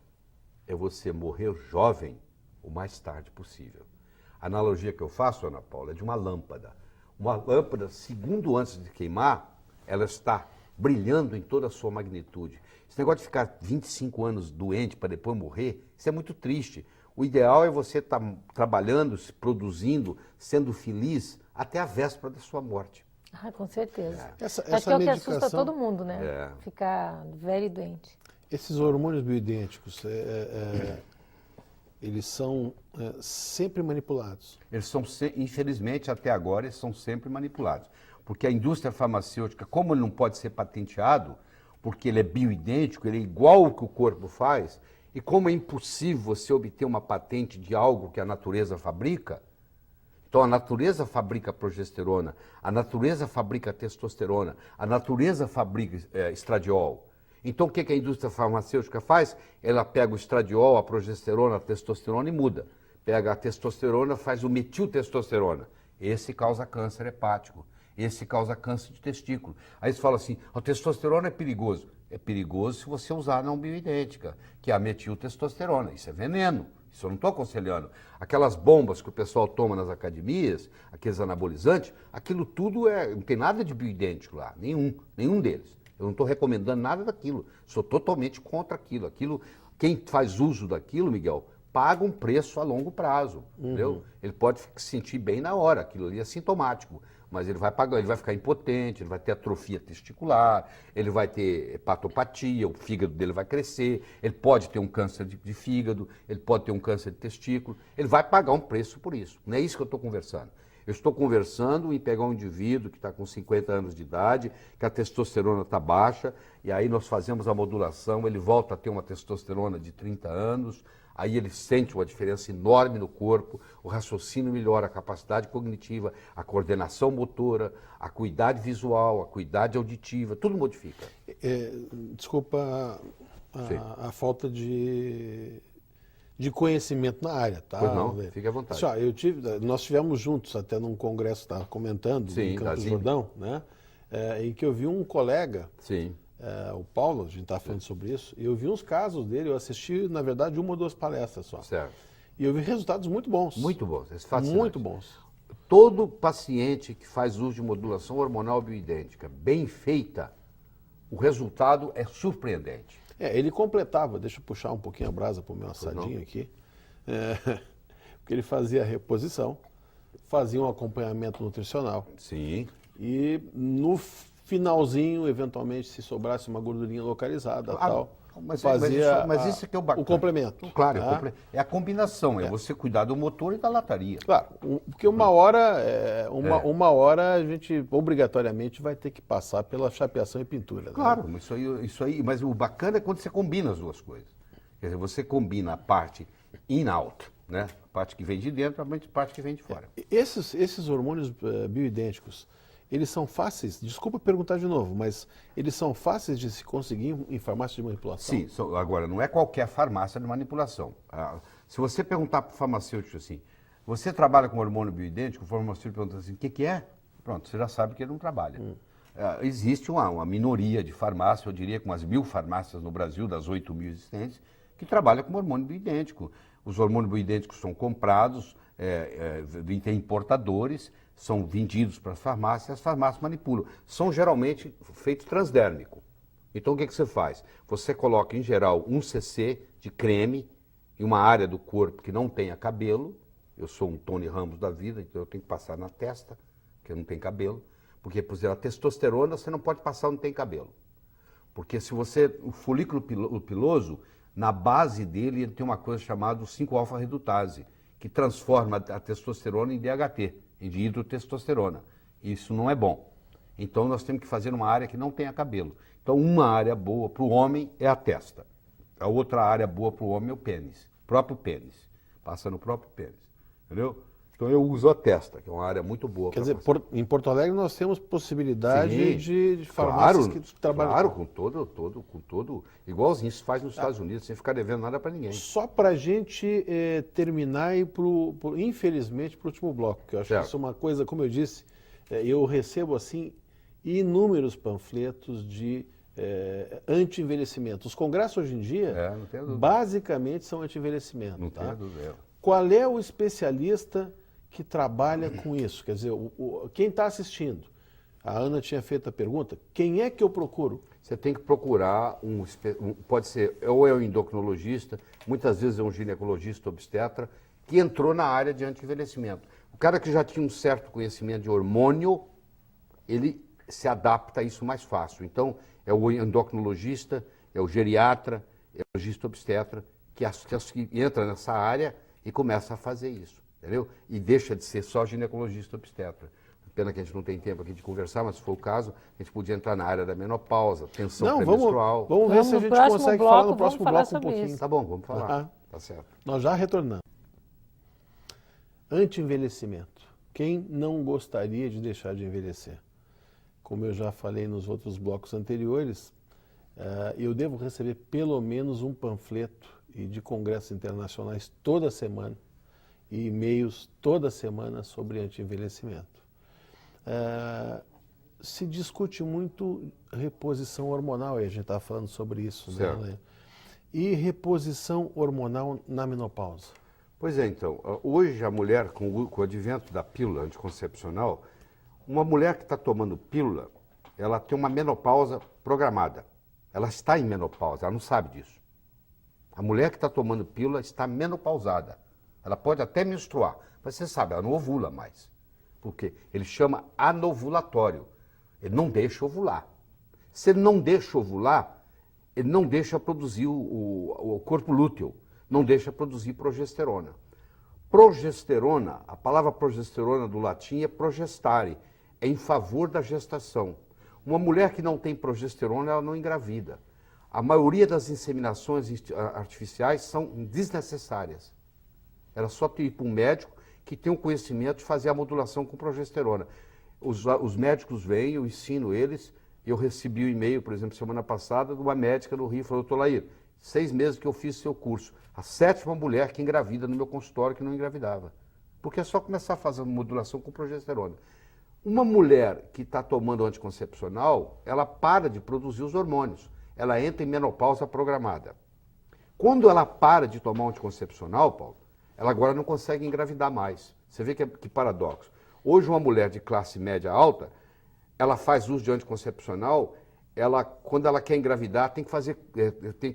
Speaker 2: é você morrer jovem o mais tarde possível. A analogia que eu faço, Ana Paula, é de uma lâmpada. Uma lâmpada, segundo antes de queimar, ela está brilhando em toda a sua magnitude. Esse negócio de ficar 25 anos doente para depois morrer, isso é muito triste. O ideal é você estar trabalhando, se produzindo, sendo feliz até a véspera da sua morte.
Speaker 1: Ah, com certeza.
Speaker 3: Essa
Speaker 1: Acho que é o que
Speaker 3: medicação,
Speaker 1: assusta todo mundo, né? Ficar velho e doente.
Speaker 3: esses hormônios bioidênticos, eles são sempre manipulados?
Speaker 2: Eles são, infelizmente, até agora, eles são sempre manipulados. Porque a indústria farmacêutica, como ele não pode ser patenteado, porque ele é bioidêntico, ele é igual ao que o corpo faz, e como é impossível você obter uma patente de algo que a natureza fabrica, então a natureza fabrica progesterona, a natureza fabrica testosterona, a natureza fabrica estradiol. Então o que a indústria farmacêutica faz? Ela pega o estradiol, a progesterona, a testosterona e muda. Pega a testosterona, faz o metiltestosterona. Esse causa câncer hepático, esse causa câncer de testículo. Aí você fala assim, a testosterona é perigoso. É perigoso se você usar a não bioidêntica, que é a metiltestosterona. Isso é veneno. Isso eu não estou aconselhando. Aquelas bombas que o pessoal toma nas academias, aqueles anabolizantes, aquilo tudo não tem nada de bioidêntico lá, nenhum deles. Eu não estou recomendando nada daquilo. Sou totalmente contra aquilo. Quem faz uso daquilo, Miguel, paga um preço a longo prazo. Entendeu? Ele pode se sentir bem na hora, aquilo ali é sintomático. Mas ele vai pagar, ele vai ficar impotente, ele vai ter atrofia testicular, ele vai ter hepatopatia, o fígado dele vai crescer, ele pode ter um câncer de fígado, ele pode ter um câncer de testículo, ele vai pagar um preço por isso. Não é isso que eu estou conversando. Eu estou conversando em pegar um indivíduo que está com 50 anos de idade, que a testosterona está baixa, e aí nós fazemos a modulação, ele volta a ter uma testosterona de 30 anos, aí ele sente uma diferença enorme no corpo, o raciocínio melhora, a capacidade cognitiva, a coordenação motora, a acuidade visual, a acuidade auditiva, tudo modifica.
Speaker 3: Desculpa a falta de conhecimento na área, tá?
Speaker 2: Pois não, fique à vontade.
Speaker 3: Só, nós estivemos juntos até num congresso, estava comentando, em Campos do Jordão, né? Em que eu vi um colega o Paulo, a gente está falando sobre isso, eu vi uns casos dele, eu assisti, na verdade, 1 ou 2 palestras só.
Speaker 2: Certo.
Speaker 3: E eu vi resultados muito bons.
Speaker 2: Muito bons, é fascinante.
Speaker 3: Muito bons.
Speaker 2: Todo paciente que faz uso de modulação hormonal bioidêntica bem feita, o resultado é surpreendente.
Speaker 3: Ele completava, deixa eu puxar um pouquinho a brasa para o meu assadinho aqui, porque ele fazia a reposição, fazia um acompanhamento nutricional.
Speaker 2: Sim.
Speaker 3: E no finalzinho, eventualmente, se sobrasse uma gordurinha localizada, tal, fazia
Speaker 2: mas isso é que é o bacana.
Speaker 3: o complemento.
Speaker 2: Claro,
Speaker 3: Tá?
Speaker 2: é a combinação, é você cuidar do motor e da lataria.
Speaker 3: Claro, porque uma hora a gente obrigatoriamente vai ter que passar pela chapeação e pintura.
Speaker 2: Claro,
Speaker 3: né?
Speaker 2: isso aí, mas o bacana é quando você combina as duas coisas. Quer dizer, você combina a parte in-out, né? A parte que vem de dentro, a parte que vem de fora.
Speaker 3: Esses hormônios bioidênticos, eles são fáceis, desculpa perguntar de novo, mas eles são fáceis de se conseguir em farmácia de manipulação?
Speaker 2: Sim, agora, não é qualquer farmácia de manipulação. Se você perguntar para o farmacêutico assim, você trabalha com hormônio bioidêntico, o farmacêutico pergunta assim, o que é? Pronto, você já sabe que ele não trabalha. Existe uma minoria de farmácias, eu diria que umas 1.000 farmácias no Brasil, das 8.000 existentes, que trabalham com hormônio bioidêntico. Os hormônios bioidênticos são comprados, tem importadores, são vendidos para as farmácias manipulam. São geralmente feitos transdérmico. Então o que você faz? Você coloca em geral 1 cc de creme em uma área do corpo que não tenha cabelo. Eu sou um Tony Ramos da vida, então eu tenho que passar na testa, porque não tem cabelo. Porque, por exemplo, a testosterona você não pode passar onde tem cabelo. Porque se o folículo piloso, na base dele, ele tem uma coisa chamada 5-alfa-redutase, que transforma a testosterona em DHT, em dihidrotestosterona. Isso não é bom. Então nós temos que fazer uma área que não tenha cabelo. Então uma área boa para o homem é a testa. A outra área boa para o homem é o pênis, o próprio pênis. Passa no próprio pênis, entendeu? Então eu uso a testa, que é uma área muito boa.
Speaker 3: Quer dizer, em Porto Alegre nós temos possibilidade de farmácias que trabalham.
Speaker 2: Claro, com todo, igualzinho se faz nos Estados Unidos, sem ficar devendo nada para ninguém.
Speaker 3: Só para a gente terminar e ir, infelizmente, para o último bloco, que eu acho que isso é uma coisa, como eu disse, eu recebo assim inúmeros panfletos de anti-envelhecimento. Os congressos hoje em dia, basicamente, são anti-envelhecimento.
Speaker 2: Não tenho dúvida.
Speaker 3: Qual é o especialista que trabalha com isso? Quer dizer, quem está assistindo? A Ana tinha feito a pergunta, quem é que eu procuro?
Speaker 2: Você tem que procurar pode ser ou é um endocrinologista, muitas vezes é um ginecologista obstetra, que entrou na área de anti-envelhecimento. O cara que já tinha um certo conhecimento de hormônio, ele se adapta a isso mais fácil. Então, é o endocrinologista, é o geriatra, é o ginecologista obstetra, que entra nessa área e começa a fazer isso, entendeu? E deixa de ser só ginecologista obstetra. Pena que a gente não tem tempo aqui de conversar, mas se for o caso, a gente podia entrar na área da menopausa, tensão pré-menstrual.
Speaker 3: Vamos ver se a gente consegue falar no próximo bloco um pouquinho.
Speaker 2: Isso. Tá bom, vamos falar. Tá certo.
Speaker 3: Nós já retornamos. Anti-envelhecimento. Quem não gostaria de deixar de envelhecer? Como eu já falei nos outros blocos anteriores, eu devo receber pelo menos um panfleto e de congressos internacionais toda semana e e-mails toda semana sobre anti-envelhecimento. Se discute muito reposição hormonal, e a gente estava falando sobre isso, né? E reposição hormonal na menopausa.
Speaker 2: Pois é, então, hoje a mulher, com o advento da pílula anticoncepcional, uma mulher que está tomando pílula, ela tem uma menopausa programada. Ela está em menopausa, ela não sabe disso. A mulher que está tomando pílula está menopausada. Ela pode até menstruar, mas você sabe, ela não ovula mais. Porque ele chama anovulatório. Ele não deixa ovular. Se ele não deixa ovular, ele não deixa produzir o corpo lúteo, não deixa produzir progesterona. Progesterona, a palavra progesterona do latim é progestare, é em favor da gestação. Uma mulher que não tem progesterona, ela não engravida. A maioria das inseminações artificiais são desnecessárias. Ela só tem que ir para um médico que tem o conhecimento de fazer a modulação com progesterona. Os médicos vêm, eu ensino eles. Eu recebi um e-mail, por exemplo, semana passada, de uma médica no Rio, falou, doutor Lair, 6 meses que eu fiz seu curso. A 7ª mulher que engravida no meu consultório que não engravidava. Porque é só começar a fazer modulação com progesterona. Uma mulher que está tomando anticoncepcional, ela para de produzir os hormônios. Ela entra em menopausa programada. Quando ela para de tomar um anticoncepcional, Paulo, ela agora não consegue engravidar mais. Você vê que paradoxo. Hoje, uma mulher de classe média alta, ela faz uso de anticoncepcional, quando ela quer engravidar, tem que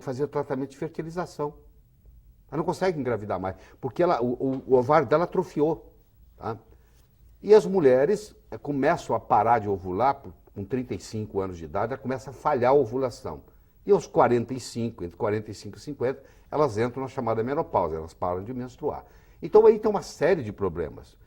Speaker 2: fazer tratamento de fertilização. Ela não consegue engravidar mais, porque o ovário dela atrofiou. Tá? E as mulheres começam a parar de ovular com 35 anos de idade, ela começa a falhar a ovulação. E aos 45, entre 45 e 50, elas entram na chamada menopausa, elas param de menstruar. Então aí tem uma série de problemas.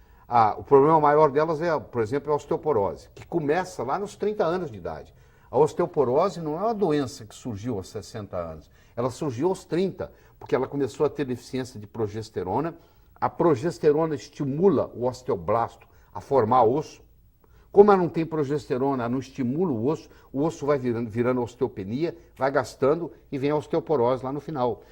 Speaker 2: O problema maior delas por exemplo, a osteoporose, que começa lá nos 30 anos de idade. A osteoporose não é uma doença que surgiu aos 60 anos, ela surgiu aos 30, porque ela começou a ter deficiência de progesterona. A progesterona estimula o osteoblasto a formar osso. Como ela não tem progesterona, ela não estimula o osso vai virando osteopenia, vai gastando e vem a osteoporose lá no final.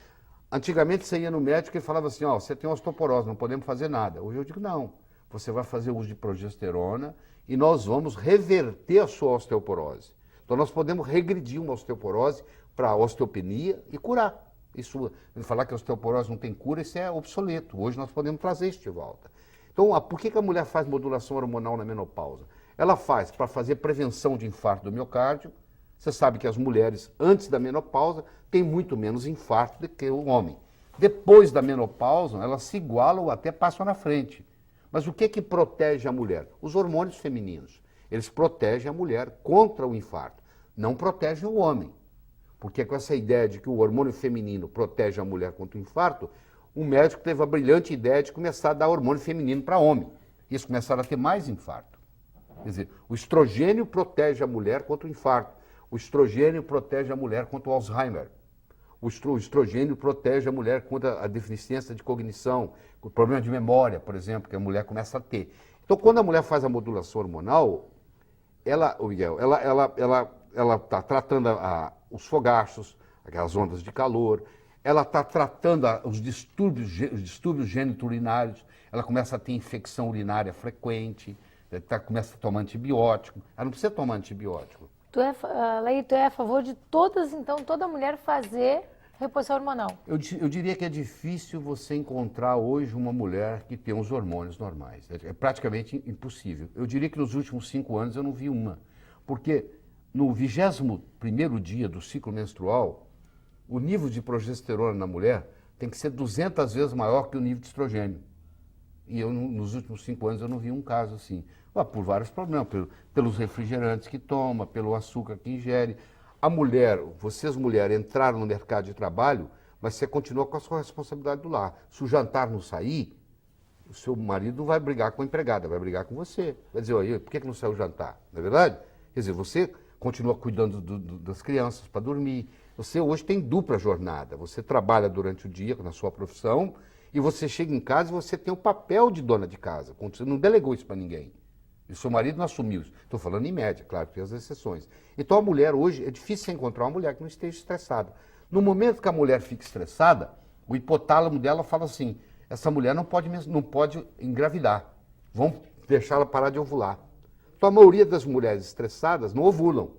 Speaker 2: Antigamente você ia no médico e falava assim, você tem osteoporose, não podemos fazer nada. Hoje eu digo, não, você vai fazer uso de progesterona e nós vamos reverter a sua osteoporose. Então nós podemos regredir uma osteoporose para osteopenia e curar. Isso, falar que a osteoporose não tem cura, isso é obsoleto. Hoje nós podemos trazer isso de volta. Então, por que a mulher faz modulação hormonal na menopausa? Ela faz para fazer prevenção de infarto do miocárdio. Você sabe que as mulheres, antes da menopausa, têm muito menos infarto do que o homem. Depois da menopausa, elas se igualam ou até passam na frente. Mas o que protege a mulher? Os hormônios femininos. Eles protegem a mulher contra o infarto. Não protegem o homem. Porque com essa ideia de que o hormônio feminino protege a mulher contra o infarto, um médico teve a brilhante ideia de começar a dar hormônio feminino para homem. E eles começaram a ter mais infarto. Quer dizer, o estrogênio protege a mulher contra o infarto. O estrogênio protege a mulher contra o Alzheimer. O estrogênio protege a mulher contra a deficiência de cognição, o problema de memória, por exemplo, que a mulher começa a ter. Então, quando a mulher faz a modulação hormonal, ela está tratando os fogachos, aquelas ondas de calor, ela está tratando os distúrbios gênito-urinários, ela começa a ter infecção urinária frequente, começa a tomar antibiótico. Ela não precisa tomar antibiótico.
Speaker 1: Laí, tu é a favor de toda mulher fazer reposição hormonal?
Speaker 2: Eu diria que é difícil você encontrar hoje uma mulher que tem os hormônios normais. É praticamente impossível. Eu diria que nos últimos 5 anos eu não vi uma. Porque no 21º dia do ciclo menstrual, o nível de progesterona na mulher tem que ser 200 vezes maior que o nível de estrogênio. E nos últimos 5 anos eu não vi um caso assim. Por vários problemas, pelos refrigerantes que toma, pelo açúcar que ingere. Vocês mulheres entraram no mercado de trabalho, mas você continua com a sua responsabilidade do lar. Se o jantar não sair, o seu marido não vai brigar com a empregada, vai brigar com você. Vai dizer, por que não saiu o jantar? Não é verdade? Quer dizer, você continua cuidando das crianças para dormir. Você hoje tem dupla jornada. Você trabalha durante o dia na sua profissão e você chega em casa e você tem o papel de dona de casa. Você não delegou isso para ninguém. E o seu marido não assumiu isso. Estou falando em média, claro, tem as exceções. Então a mulher hoje, é difícil encontrar uma mulher que não esteja estressada. No momento que a mulher fica estressada, o hipotálamo dela fala assim, essa mulher não pode engravidar. Vamos deixar ela parar de ovular. Então a maioria das mulheres estressadas não ovulam.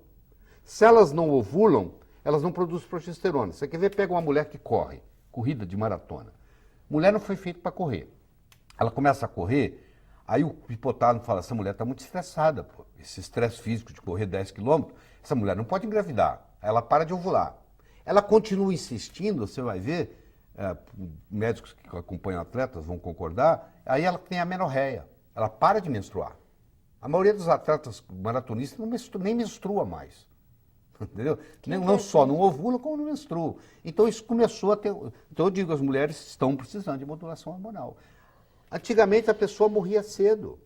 Speaker 2: Se elas não ovulam, elas não produzem progesterona. Você quer ver, pega uma mulher que corre, corrida de maratona. Mulher não foi feita para correr. Ela começa a correr, aí o hipotálamo fala, essa mulher está muito estressada, pô. Esse estresse físico de correr 10 quilômetros, essa mulher não pode engravidar. Aí ela para de ovular. Ela continua insistindo, você vai ver, médicos que acompanham atletas vão concordar, aí ela tem a menorreia. Ela para de menstruar. A maioria dos atletas maratonistas nem menstrua mais. Entendeu? Não só não ovula, como não menstrua. Então isso começou a ter... Então eu digo, as mulheres estão precisando de modulação hormonal. Antigamente a pessoa morria cedo.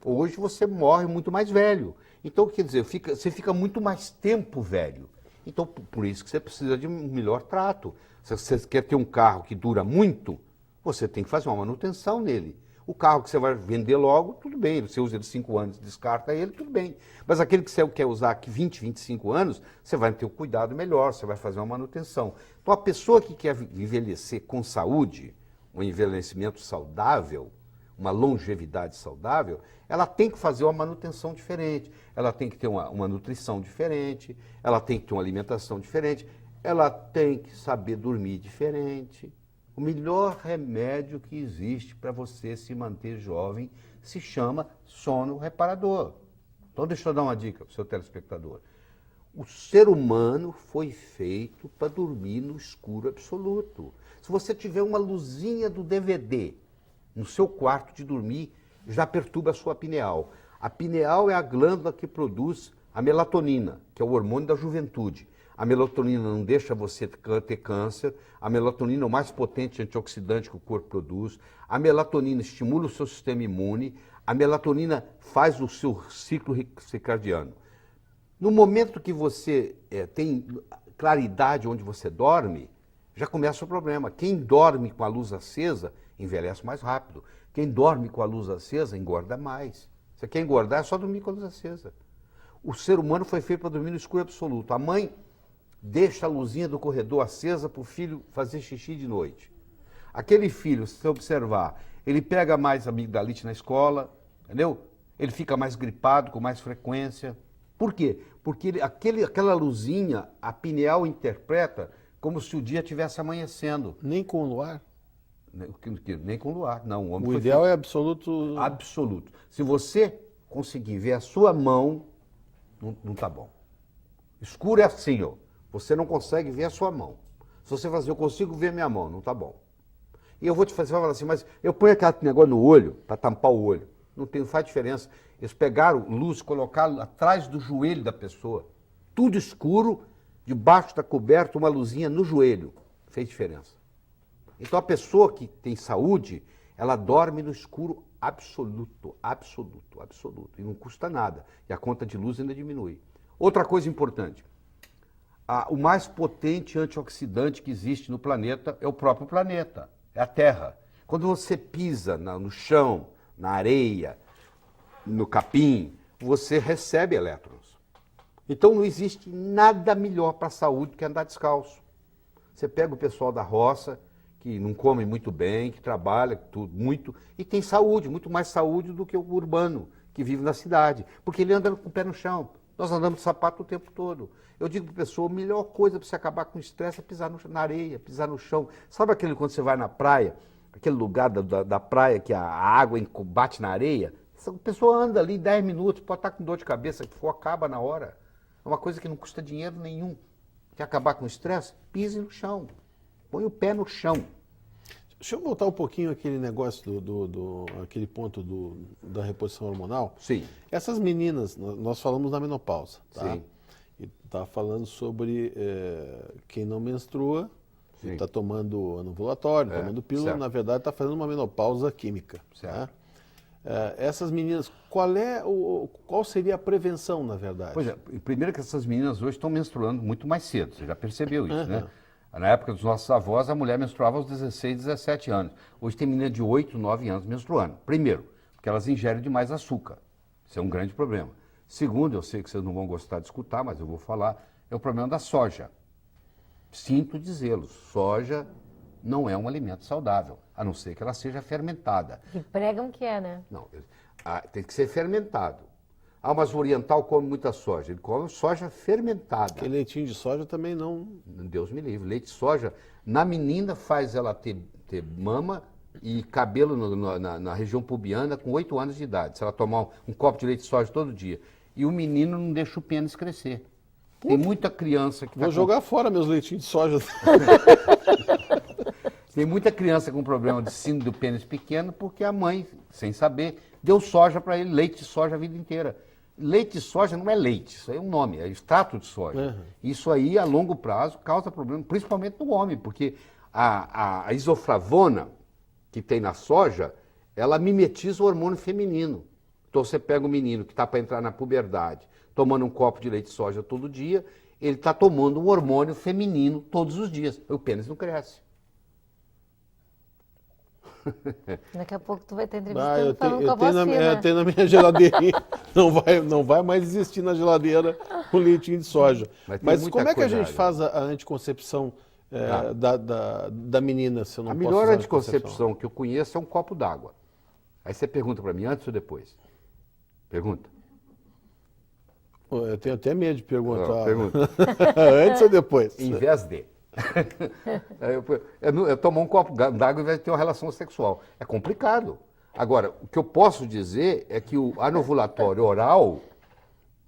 Speaker 2: Hoje você morre muito mais velho. Então, quer dizer, você fica muito mais tempo velho. Então, por isso que você precisa de um melhor trato. Se você quer ter um carro que dura muito, você tem que fazer uma manutenção nele. O carro que você vai vender logo, tudo bem. Você usa ele 5 anos, descarta ele, tudo bem. Mas aquele que você quer usar aqui 20, 25 anos, você vai ter um cuidado melhor, você vai fazer uma manutenção. Então, a pessoa que quer envelhecer com saúde, um envelhecimento saudável, uma longevidade saudável, ela tem que fazer uma manutenção diferente, ela tem que ter uma nutrição diferente, ela tem que ter uma alimentação diferente, ela tem que saber dormir diferente. O melhor remédio que existe para você se manter jovem se chama sono reparador. Então deixa eu dar uma dica para o seu telespectador. O ser humano foi feito para dormir no escuro absoluto. Se você tiver uma luzinha do DVD no seu quarto de dormir, já perturba a sua pineal. A pineal é a glândula que produz a melatonina, que é o hormônio da juventude. A melatonina não deixa você ter câncer, a melatonina é o mais potente antioxidante que o corpo produz, a melatonina estimula o seu sistema imune, a melatonina faz o seu ciclo circadiano. No momento que você tem claridade onde você dorme, já começa o problema. Quem dorme com a luz acesa envelhece mais rápido. Quem dorme com a luz acesa engorda mais. Você quer engordar, é só dormir com a luz acesa. O ser humano foi feito para dormir no escuro absoluto. A mãe deixa a luzinha do corredor acesa para o filho fazer xixi de noite. Aquele filho, se você observar, ele pega mais amigdalite na escola, entendeu? Ele fica mais gripado, com mais frequência. Por quê? Porque aquela luzinha, a pineal interpreta como se o dia estivesse amanhecendo.
Speaker 3: Nem com o luar?
Speaker 2: Nem com o luar, não.
Speaker 3: O ideal é absoluto...
Speaker 2: Absoluto. Se você conseguir ver a sua mão, não está bom. Escuro é assim, ó. Você não consegue ver a sua mão. Se você fazer, eu consigo ver minha mão, não está bom. E eu vou te fazer, você vai falar assim, mas eu ponho aquele negócio no olho, para tampar o olho. Não faz diferença. Eles pegaram luz, colocaram atrás do joelho da pessoa. Tudo escuro, debaixo da coberta, uma luzinha no joelho. Fez diferença. Então a pessoa que tem saúde, ela dorme no escuro absoluto, absoluto, absoluto. E não custa nada. E a conta de luz ainda diminui. Outra coisa importante. O mais potente antioxidante que existe no planeta é o próprio planeta, é a Terra. Quando você pisa no chão, na areia, no capim, você recebe elétrons. Então não existe nada melhor para a saúde que andar descalço. Você pega o pessoal da roça, que não come muito bem, que trabalha tudo, muito, e tem saúde, muito mais saúde do que o urbano, que vive na cidade, porque ele anda com o pé no chão. Nós andamos de sapato o tempo todo. Eu digo para a pessoa, a melhor coisa para você acabar com o estresse é pisar na areia, pisar no chão. Sabe aquele quando você vai na praia, aquele lugar da praia que a água bate na areia? A pessoa anda ali 10 minutos, pode estar com dor de cabeça, que for, acaba na hora. É uma coisa que não custa dinheiro nenhum. Quer acabar com o estresse? Pise no chão. Põe o pé no chão.
Speaker 3: Deixa eu voltar um pouquinho àquele negócio aquele ponto da reposição hormonal.
Speaker 2: Sim.
Speaker 3: Essas meninas, nós falamos na menopausa, tá?
Speaker 2: Sim.
Speaker 3: E tá falando sobre quem não menstrua, está tomando anovulatório, tomando pílula,
Speaker 2: certo.
Speaker 3: Na verdade está fazendo uma menopausa química.
Speaker 2: Certo.
Speaker 3: Tá? Essas meninas, qual seria a prevenção, na verdade?
Speaker 2: Pois é, primeiro que essas meninas hoje estão menstruando muito mais cedo, você já percebeu isso, né? Na época dos nossos avós, a mulher menstruava aos 16, 17 anos. Hoje tem menina de 8, 9 anos menstruando. Primeiro, porque elas ingerem demais açúcar. Isso é um grande problema. Segundo, eu sei que vocês não vão gostar de escutar, mas eu vou falar, é o problema da soja. Sinto dizê-lo, soja não é um alimento saudável, a não ser que ela seja fermentada.
Speaker 1: E pregam que é, né?
Speaker 2: Não, tem que ser fermentado. Mas o oriental come muita soja. Ele come soja fermentada.
Speaker 3: Porque leitinho de soja também não...
Speaker 2: Deus me livre. Leite de soja, na menina, faz ela ter mama e cabelo na região pubiana com 8 anos de idade. Se ela tomar um copo de leite de soja todo dia. E o menino não deixa o pênis crescer. Tem muita criança que...
Speaker 3: Vou jogar fora meus leitinhos de soja.
Speaker 2: Tem muita criança com problema de síndrome do pênis pequeno porque a mãe, sem saber, deu soja para ele, leite de soja a vida inteira. Leite de soja não é leite, isso aí é um nome, é extrato de soja. Isso aí, a longo prazo, causa problema, principalmente no homem, porque a isoflavona que tem na soja, ela mimetiza o hormônio feminino. Então você pega um menino que está para entrar na puberdade, tomando um copo de leite de soja todo dia, ele está tomando um hormônio feminino todos os dias. O pênis não cresce.
Speaker 1: Daqui a pouco tu vai estar entrevistando falando com a
Speaker 3: eu tenho na minha geladeirinha. Não vai mais existir na geladeira o leitinho de soja. Mas como é que a gente faz a anticoncepção da menina, se eu não
Speaker 2: A
Speaker 3: posso
Speaker 2: melhor
Speaker 3: usar
Speaker 2: anticoncepção que eu conheço é um copo d'água. Aí você pergunta para mim, antes ou depois? Pergunta.
Speaker 3: Eu tenho até medo de perguntar.
Speaker 2: Pergunta.
Speaker 3: Antes ou depois?
Speaker 2: Em vez de. Eu tomo um copo d'água em vez de ter uma relação sexual. É complicado. Agora, o que eu posso dizer é que o anovulatório oral,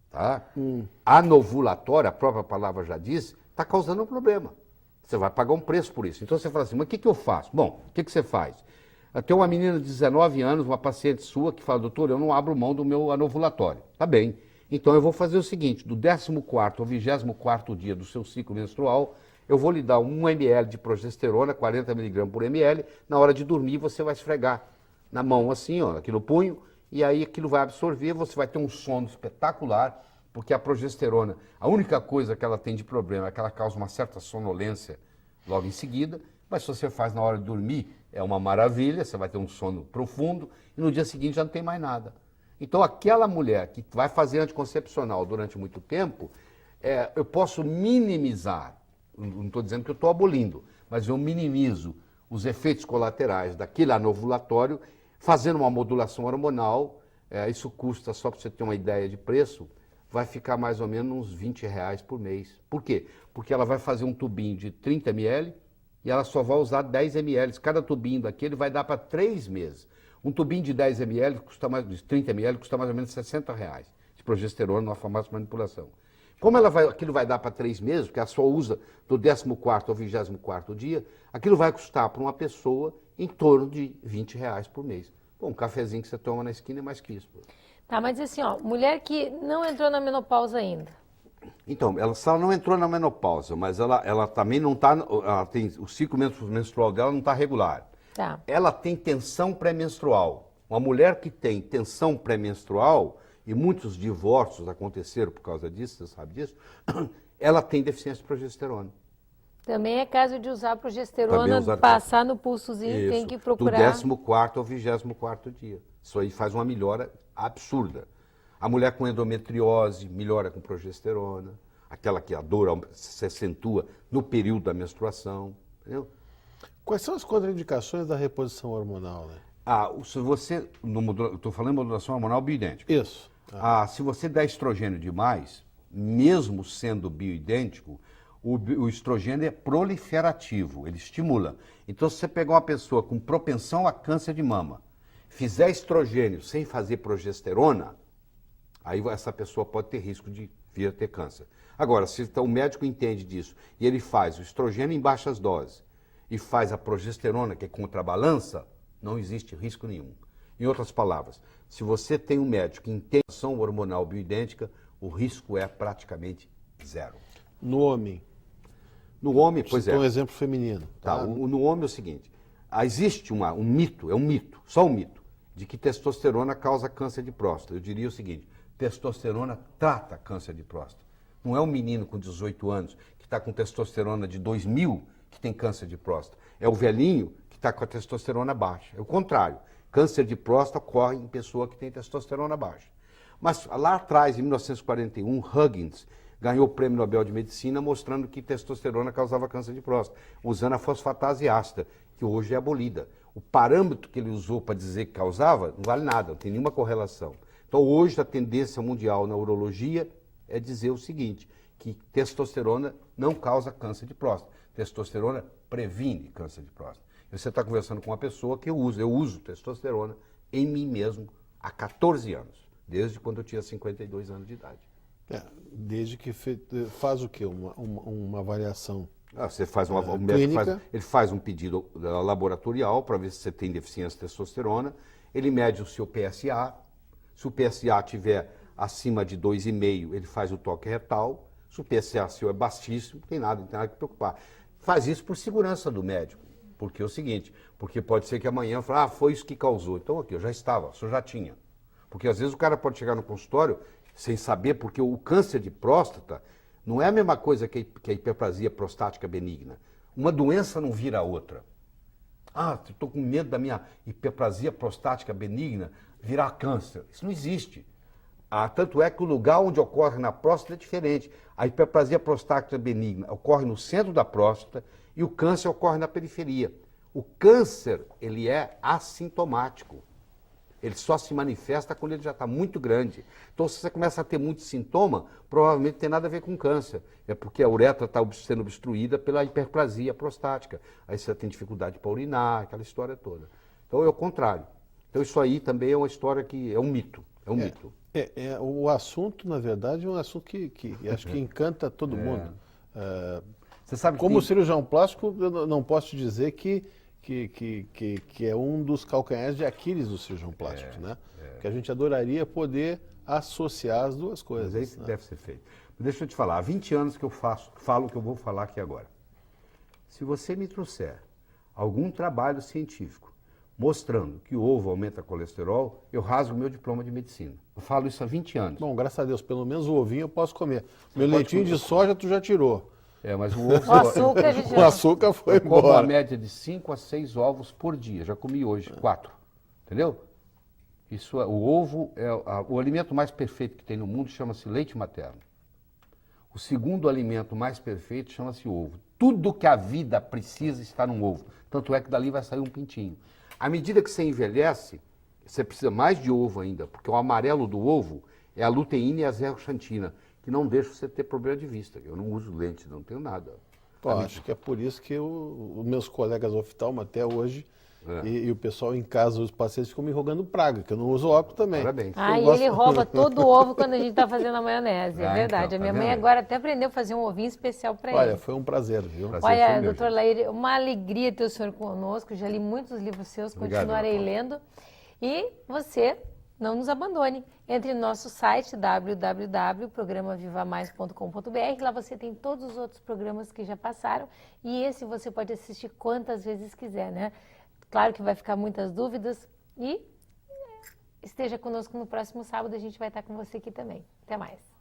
Speaker 2: tá? Anovulatório, a própria palavra já diz, está causando um problema. Você vai pagar um preço por isso. Então você fala assim, mas o que eu faço? Bom, o que você faz? Tem uma menina de 19 anos, uma paciente sua, que fala, doutor, eu não abro mão do meu anovulatório. Tá bem. Então eu vou fazer o seguinte, do 14º ao 24º dia do seu ciclo menstrual, eu vou lhe dar 1 ml de progesterona, 40 mg por ml, na hora de dormir você vai esfregar na mão assim, ó, aqui no punho, e aí aquilo vai absorver, você vai ter um sono espetacular, porque a progesterona, a única coisa que ela tem de problema é que ela causa uma certa sonolência logo em seguida, mas se você faz na hora de dormir, é uma maravilha, você vai ter um sono profundo, e no dia seguinte já não tem mais nada. Então aquela mulher que vai fazer anticoncepcional durante muito tempo, eu posso minimizar, não estou dizendo que eu estou abolindo, mas eu minimizo os efeitos colaterais daquele anovulatório, fazendo uma modulação hormonal, isso custa, só para você ter uma ideia de preço, vai ficar mais ou menos uns R$20 por mês. Por quê? Porque ela vai fazer um tubinho de 30 ml e ela só vai usar 10 ml. Cada tubinho daquele vai dar para 3 meses. Um tubinho de 10 ml, de 30 ml, custa mais ou menos R$60 de progesterona numa farmácia de manipulação. Como aquilo vai dar para 3 meses, porque ela só usa do 14º ao 24º dia, aquilo vai custar para uma pessoa em torno de R$20 por mês. Bom, um cafezinho que você toma na esquina é mais que isso.
Speaker 1: Tá, mas assim, ó, mulher que não entrou na menopausa ainda.
Speaker 2: Então, ela só não entrou na menopausa, mas ela também não está, o ciclo menstrual dela não está regular.
Speaker 1: Tá.
Speaker 2: Ela tem tensão pré-menstrual. Uma mulher que tem tensão pré-menstrual, e muitos divórcios aconteceram por causa disso, você sabe disso, ela tem deficiência de progesterona.
Speaker 1: Também é caso de usar progesterona, passar no pulsozinho,
Speaker 2: isso,
Speaker 1: tem que procurar.
Speaker 2: Do 14º ao 24º dia. Isso aí faz uma melhora absurda. A mulher com endometriose melhora com progesterona, aquela que a dor se acentua no período da menstruação, entendeu?
Speaker 3: Quais são as contraindicações da reposição hormonal, né?
Speaker 2: Se você, estou falando de modulação hormonal bioidêntica.
Speaker 3: Isso.
Speaker 2: Se você dá estrogênio demais, mesmo sendo bioidêntico, o estrogênio é proliferativo, ele estimula. Então, se você pegar uma pessoa com propensão a câncer de mama, fizer estrogênio sem fazer progesterona, aí essa pessoa pode ter risco de vir a ter câncer. Agora, se o médico entende disso e ele faz o estrogênio em baixas doses e faz a progesterona, que contrabalança, não existe risco nenhum. Em outras palavras, se você tem um médico que entende a ação hormonal bioidêntica, o risco é praticamente zero.
Speaker 3: No homem?
Speaker 2: No homem, pois é.
Speaker 3: Um exemplo feminino.
Speaker 2: Tá? No homem é o seguinte, existe um mito, só um mito, de que testosterona causa câncer de próstata. Eu diria o seguinte, testosterona trata câncer de próstata. Não é um menino com 18 anos que está com testosterona de 2000 que tem câncer de próstata. É o velhinho que está com a testosterona baixa. É o contrário. Câncer de próstata ocorre em pessoa que tem testosterona baixa. Mas lá atrás, em 1941, Huggins ganhou o Prêmio Nobel de Medicina mostrando que testosterona causava câncer de próstata, usando a fosfatase ácida, que hoje é abolida. O parâmetro que ele usou para dizer que causava não vale nada, não tem nenhuma correlação. Então hoje a tendência mundial na urologia é dizer o seguinte, que testosterona não causa câncer de próstata. Testosterona previne câncer de próstata. Você está conversando com uma pessoa que eu uso testosterona em mim mesmo há 14 anos, desde quando eu tinha 52 anos de idade.
Speaker 3: Desde que faz o quê? Uma avaliação
Speaker 2: você faz
Speaker 3: clínica.
Speaker 2: Ele faz um pedido laboratorial para ver se você tem deficiência de testosterona, ele mede o seu PSA, se o PSA estiver acima de 2,5, ele faz o toque retal, se o PSA seu é baixíssimo, não tem nada que preocupar. Faz isso por segurança do médico. Porque é o seguinte, porque pode ser que amanhã fale, foi isso que causou. Então aqui, eu já estava, o senhor já tinha. Porque às vezes o cara pode chegar no consultório sem saber, porque o câncer de próstata não é a mesma coisa que a hiperplasia prostática benigna. Uma doença não vira a outra. Estou com medo da minha hiperplasia prostática benigna virar câncer. Isso não existe. Tanto é que o lugar onde ocorre na próstata é diferente. A hiperplasia prostática benigna ocorre no centro da próstata e o câncer ocorre na periferia. O câncer, ele é assintomático. Ele só se manifesta quando ele já está muito grande. Então, se você começa a ter muito sintoma, provavelmente tem nada a ver com câncer. É porque a uretra está sendo obstruída pela hiperplasia prostática. Aí você tem dificuldade para urinar, aquela história toda. Então, é o contrário. Então, isso aí também é uma história que é um mito. É um mito.
Speaker 3: O assunto, na verdade, é um assunto que acho que encanta todo mundo.
Speaker 2: Você sabe
Speaker 3: Como
Speaker 2: que...
Speaker 3: cirurgião plástico, eu não posso te dizer que é um dos calcanhares de Aquiles dos cirurgiões plásticos, né? Que a gente adoraria poder associar as duas coisas.
Speaker 2: Mas é isso que
Speaker 3: né?
Speaker 2: deve ser feito. Deixa eu te falar, há 20 anos que eu falo o que eu vou falar aqui agora. Se você me trouxer algum trabalho científico mostrando que o ovo aumenta colesterol, eu rasgo meu diploma de medicina. Eu falo isso há 20 anos.
Speaker 3: Bom, graças a Deus, pelo menos o ovinho eu posso comer. Meu leitinho de soja tu já tirou.
Speaker 2: Mas o ovo...
Speaker 1: O açúcar a gente
Speaker 3: O açúcar foi
Speaker 2: eu como uma
Speaker 3: embora.
Speaker 2: média de 5 a 6 ovos por dia. Já comi hoje 4. Entendeu? Isso o ovo é o alimento mais perfeito que tem no mundo, chama-se leite materno. O segundo alimento mais perfeito chama-se ovo. Tudo que a vida precisa está num ovo. Tanto é que dali vai sair um pintinho. À medida que você envelhece, você precisa mais de ovo ainda, porque o amarelo do ovo é a luteína e a zeaxantina, que não deixam você ter problema de vista. Eu não uso lente, não tenho nada.
Speaker 3: Pô, acho que é por isso que os meus colegas oftalmo até hoje e o pessoal em casa, os pacientes ficam me rogando praga, que eu não uso óculos também.
Speaker 2: Parabéns.
Speaker 1: Ah, e ele rouba todo o ovo quando a gente está fazendo a maionese, é
Speaker 2: Ah,
Speaker 1: verdade.
Speaker 2: então,
Speaker 1: A minha
Speaker 2: tá
Speaker 1: mãe
Speaker 2: vendo?
Speaker 1: agora até aprendeu a fazer um ovinho especial para ele.
Speaker 3: Olha, foi um prazer, viu?
Speaker 2: Prazer. foi
Speaker 1: Olha,
Speaker 2: meu,
Speaker 1: doutor
Speaker 2: gente.
Speaker 1: Laíre, uma alegria ter o senhor conosco. Já li muitos livros seus,
Speaker 2: Obrigado,
Speaker 1: continuarei
Speaker 2: Ana Paula.
Speaker 1: lendo. E você não nos abandone. Entre no nosso site www.programavivamais.com.br. Lá você tem todos os outros programas que já passaram. E esse você pode assistir quantas vezes quiser, né? Claro que vai ficar muitas dúvidas. E esteja conosco no próximo sábado. A gente vai estar com você aqui também. Até mais.